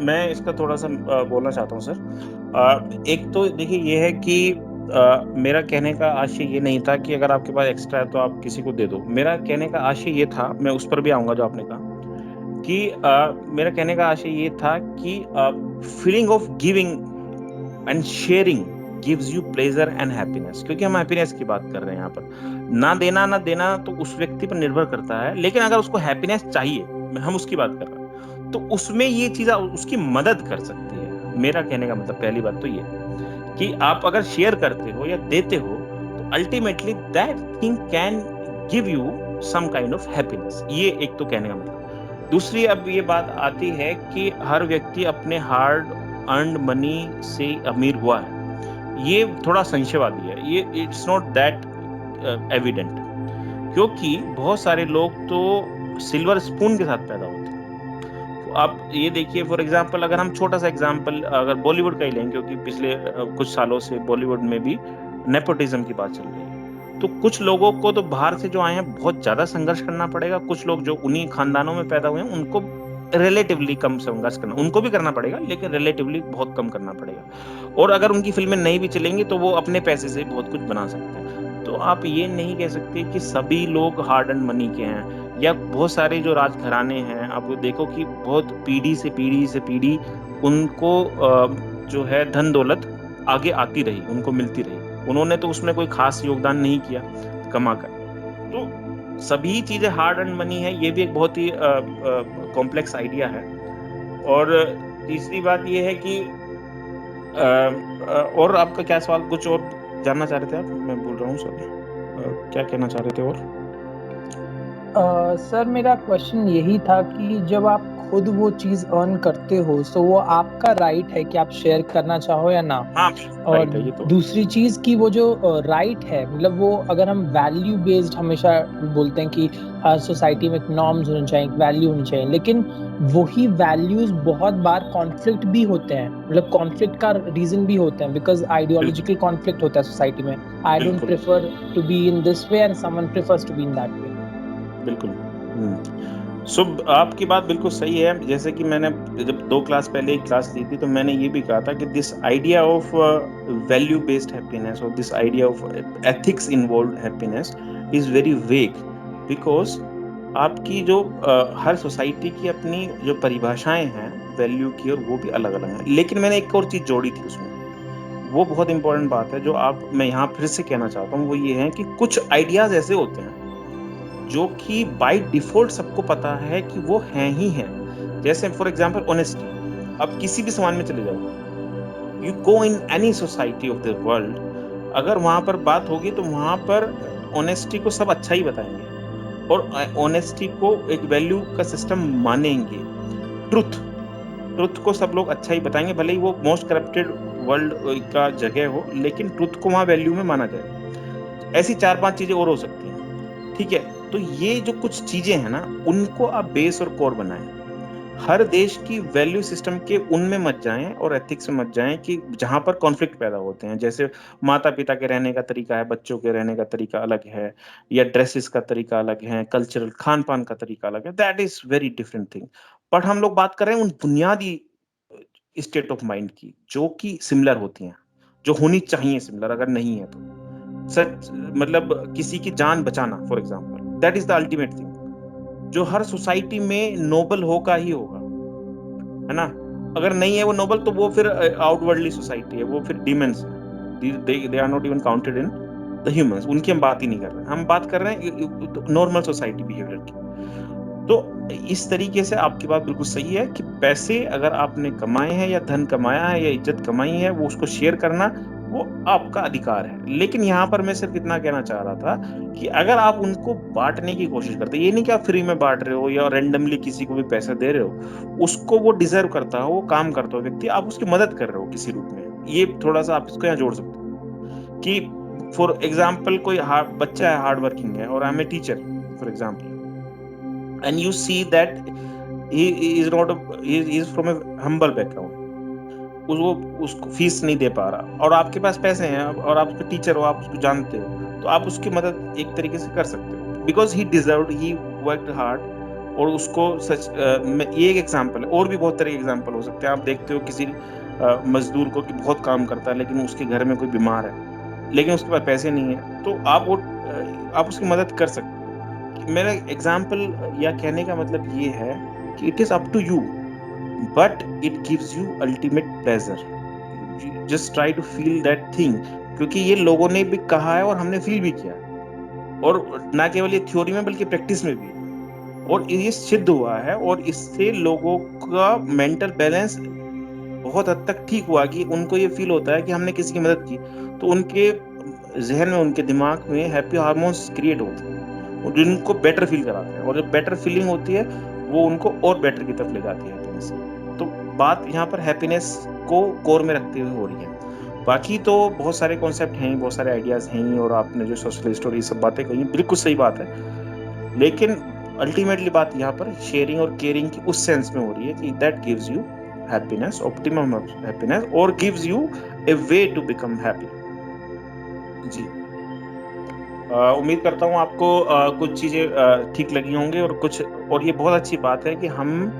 मैं इसका थोड़ा सा बोलना चाहता हूँ सर. एक तो देखिए ये है कि मेरा कहने का आशय ये नहीं था कि अगर आपके पास एक्स्ट्रा है तो आप किसी को दे दो. मेरा कहने का आशय ये था, मैं उस पर भी आऊंगा जो आपने कहा, कि मेरा कहने का आशय ये था कि feeling of giving and sharing gives you pleasure and happiness. क्योंकि हम हैप्पीनेस की बात कर रहे हैं यहाँ पर. ना देना तो उस व्यक्ति पर निर्भर करता है, लेकिन अगर उसको हैप्पीनेस चाहिए, हम उसकी बात कर रहे हैं, तो उसमें ये चीज उसकी मदद कर सकती है. मेरा कहने का मतलब पहली बात तो ये कि आप अगर शेयर करते हो या देते हो तो ultimately that thing can give you some kind of happiness. ये एक तो कहने का मतलब. दूसरी अब ये बात आती है कि हर व्यक्ति अपने हार्ड अर्न्ड मनी से अमीर हुआ है, ये थोड़ा संशयवादी है. ये इट्स नॉट दैट एविडेंट, क्योंकि बहुत सारे लोग तो सिल्वर स्पून के साथ पैदा होते हैं. आप ये देखिए, फॉर एग्जांपल अगर हम छोटा सा एग्जांपल अगर बॉलीवुड का ही लें, क्योंकि पिछले कुछ सालों से बॉलीवुड में भी नेपोटिज्म की बात चल रही है, तो कुछ लोगों को तो बाहर से जो आए हैं बहुत ज्यादा संघर्ष करना पड़ेगा. कुछ लोग जो उन्हीं खानदानों में पैदा हुए हैं उनको रिलेटिवली कम संघर्ष करना, उनको भी करना पड़ेगा लेकिन रिलेटिवली बहुत कम करना पड़ेगा. और अगर उनकी फिल्में नहीं भी चलेंगी तो वो अपने पैसे से बहुत कुछ बना सकते हैं. तो आप ये नहीं कह सकते कि सभी लोग हार्ड एंड मनी के हैं, या बहुत सारे जो राजघराने हैं आप देखो कि बहुत पीढ़ी से पीढ़ी उनको जो है धन दौलत आगे आती रही, उनको मिलती रही. उन्होंने तो उसमें कोई खास योगदान नहीं किया कमाकर. तो सभी चीजें हार्ड एंड मनी है, ये भी एक बहुत ही कॉम्प्लेक्स आइडिया है. और तीसरी बात ये है कि और आपका क्या सवाल, कुछ और जानना चाह रहे थे आप? मैं बोल रहा हूँ सॉरी, क्या कहना चाह रहे थे? और सर मेरा क्वेश्चन यही था कि जब आप खुद वो चीज अर्न करते हो, सो वो आपका राइट है कि आप शेयर करना चाहो या ना. और तो दूसरी चीज कि वो जो राइट है, मतलब वो अगर हम वैल्यू बेस्ड हमेशा बोलते हैं कि हर सोसाइटी में एक नॉर्म्स होने चाहिए, वैल्यू होनी चाहिए, लेकिन वही वैल्यूज बहुत बार कॉन्फ्लिक्ट भी होते हैं. मतलब कॉन्फ्लिक्ट का रीजन भी होते हैं, बिकॉज आइडियोलॉजिकल कॉन्फ्लिक्ट होता है सोसाइटी में. I don't prefer to be in this way and someone prefers to be in that way. बिल्कुल. आपकी बात बिल्कुल सही है. जैसे कि मैंने जब 2 क्लास पहले एक क्लास ली थी तो मैंने ये भी कहा था कि this idea of value based happiness और this idea of ethics involved happiness is very vague, because आपकी जो हर सोसाइटी की अपनी जो परिभाषाएं हैं वैल्यू की, और वो भी अलग अलग हैं। लेकिन मैंने एक और चीज जोड़ी थी उसमें, वो बहुत इंपॉर्टेंट बात है जो मैं यहाँ फिर से कहना चाहता हूँ, वो ये है कि कुछ आइडियाज ऐसे होते हैं जो कि बाय डिफॉल्ट सबको पता है कि वो हैं ही हैं। जैसे फॉर एग्जांपल ऑनेस्टी, अब किसी भी समाज में चले जाओ, you go in any society of the world, अगर वहां पर बात होगी तो वहां पर ऑनेस्टी को सब अच्छा ही बताएंगे और ऑनेस्टी को एक वैल्यू का सिस्टम मानेंगे। ट्रुथ को सब लोग अच्छा ही बताएंगे, भले ही वो मोस्ट करप्टेड वर्ल्ड का जगह हो, लेकिन ट्रुथ को वहां वैल्यू में माना जाए। ऐसी 4-5 चीजें और हो सकती हैं, ठीक है। तो ये जो कुछ चीजें हैं ना, उनको आप बेस और कोर बनाएं। हर देश की वैल्यू सिस्टम के उनमें मत जाएं और एथिक्स में मत जाएं कि जहां पर कॉन्फ्लिक्ट पैदा होते हैं। जैसे माता पिता के रहने का तरीका है, बच्चों के रहने का तरीका अलग है, या ड्रेसेस का तरीका अलग है, कल्चरल खान पान का तरीका अलग है, that is very different thing. But हम लोग बात कर रहे हैं उन बुनियादी स्टेट ऑफ माइंड की जो कि सिमिलर होती हैं, जो होनी चाहिए सिमिलर, अगर नहीं है तो सच, मतलब किसी की जान बचाना for example, that is the ultimate thing, जो हर सोसाइटी में नोबल होगा ही होगा, है ना। अगर नहीं है वो नोबल, तो वो फिर आउटवर्डली सोसाइटी है, वो फिर डीमंस है, they are not even counted in the humans, उनकी हम बात ही नहीं कर रहे हैं। हम बात कर रहे हैं नॉर्मल सोसाइटी बिहेवियर की। तो इस तरीके से आपकी बात बिल्कुल सही है कि पैसे अगर आपने कमाए हैं या धन कमाया है या इज्जत कमाई है, वो उसको शेयर करना वो आपका अधिकार है। लेकिन यहाँ पर मैं सिर्फ इतना कहना चाह रहा था कि अगर आप उनको बांटने की कोशिश करते, ये नहीं कि आप फ्री में बांट रहे हो या रैंडमली किसी को भी पैसा दे रहे हो, उसको वो डिजर्व करता हो, वो काम करता हो व्यक्ति, आप उसकी मदद कर रहे हो किसी रूप में। ये थोड़ा सा आप इसको यहाँ जोड़ सकते हो कि फॉर एग्जाम्पल कोई बच्चा है हार्ड वर्किंग है, और I am a teacher for example, and you see that he is from a humble background, उसको फीस नहीं दे पा रहा, और आपके पास पैसे हैं और आप उसके टीचर हो, आप उसको जानते हो, तो आप उसकी मदद एक तरीके से कर सकते हो, because he deserved, he worked hard. और उसको सच ये एक एग्जांपल है, और भी बहुत तरह के एग्जांपल हो सकते हैं। आप देखते हो किसी मजदूर को कि बहुत काम करता है, लेकिन उसके घर में कोई बीमार है, लेकिन उसके पास पैसे नहीं है, तो आप उसकी मदद कर सकते हो। मेरा एग्जाम्पल या कहने का मतलब ये है कि it is up to you, but it gives you ultimate pleasure. Just try to feel that thing, क्योंकि ये लोगों ने भी कहा है और हमने फील भी किया, और ना केवल ये थ्योरी में बल्कि प्रैक्टिस में भी, और ये सिद्ध हुआ है। और इससे लोगों का मेंटल बैलेंस बहुत हद तक ठीक हुआ कि उनको ये फील होता है कि हमने किसी की मदद की, तो उनके जहन में, उनके दिमाग में हैप्पी हार्मोन्स क्रिएट होते हैं, जिनको बेटर फील कराते हैं, और जब बेटर फीलिंग होती है वो उनको और बेटर की तरफ ले जाती है हैप्पीनेस। तो बात यहाँ पर हैप्पीनेस को कोर में रखते हुए हो रही है। बाकी तो बहुत सारे कॉन्सेप्ट हैं, बहुत सारे आइडियाज हैं, और आपने जो सोशलिस्ट और ये सब बातें कही बिल्कुल सही बात है, लेकिन अल्टीमेटली बात यहाँ पर शेयरिंग और केयरिंग की उस सेंस में हो रही है कि that gives you happiness, optimum happiness, और gives you a way to become happy. जी, उम्मीद करता हूँ आपको कुछ चीजें ठीक लगी होंगी, और ये बहुत अच्छी बात है कि हम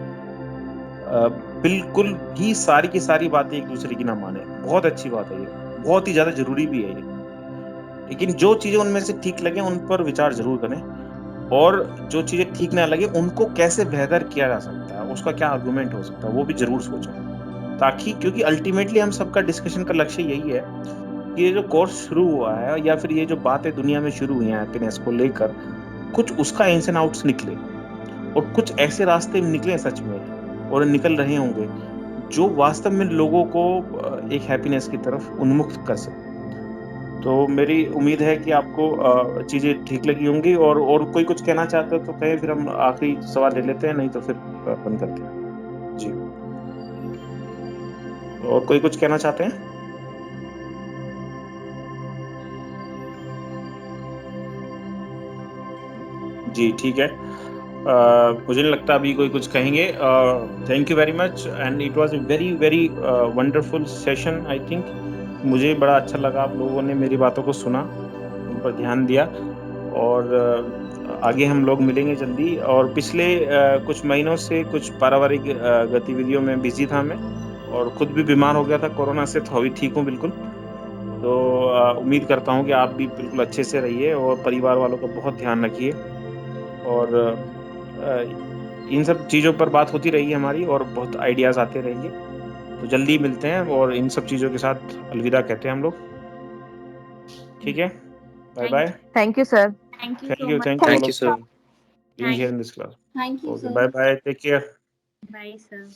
बिल्कुल ही सारी की सारी बातें एक दूसरे की ना माने। बहुत अच्छी बात है ये, बहुत ही ज्यादा जरूरी भी है ये। लेकिन जो चीजें उनमें से ठीक लगे उन पर विचार जरूर करें, और जो चीजें ठीक ना लगे उनको कैसे बेहतर किया जा सकता है, उसका क्या आर्गुमेंट हो सकता है, वो भी जरूर सोचें। ताकि, क्योंकि अल्टीमेटली हम सबका डिस्कशन का लक्ष्य यही है, ये जो कोर्स शुरू हुआ है या फिर ये जो बातें दुनिया में शुरू हुई हैं हैप्पीनेस को लेकर, कुछ उसका इन्स एंड आउट्स निकले, और कुछ ऐसे रास्ते निकले सच में, और निकल रहे होंगे, जो वास्तव में लोगों को एक हैप्पीनेस की तरफ उन्मुक्त कर सके। तो मेरी उम्मीद है कि आपको चीजें ठीक लगी होंगी, और कोई कुछ कहना चाहते हो तो कहे, फिर हम आखिरी सवाल ले लेते हैं, नहीं तो फिर बंद करते हैं। जी, और कोई कुछ कहना चाहते हैं? जी ठीक है, मुझे नहीं लगता अभी कोई कुछ कहेंगे। Thank you very much, and it was a very very wonderful session. I think मुझे बड़ा अच्छा लगा, आप लोगों ने मेरी बातों को सुना, उन पर ध्यान दिया, और आगे हम लोग मिलेंगे जल्दी। और पिछले कुछ महीनों से कुछ पारिवारिक गतिविधियों में बिजी था मैं, और खुद भी बीमार हो गया था कोरोना से, तो अभी ठीक हूँ बिल्कुल। तो उम्मीद करता हूँ कि आप भी बिल्कुल अच्छे से रहिए, और परिवार वालों का बहुत ध्यान रखिए, और इन सब चीज़ों पर बात होती रही हमारी और बहुत आइडियाज़ आते रहेंगे। तो जल्दी मिलते हैं और इन सब चीज़ों के साथ अलविदा कहते हैं हम लोग। ठीक है, bye bye. Thank you, sir. Thank you Thank so you, much. thank you all Thank you, of sir. being here in this class. Thank you, Okay, sir. bye bye. Take care. Bye, sir.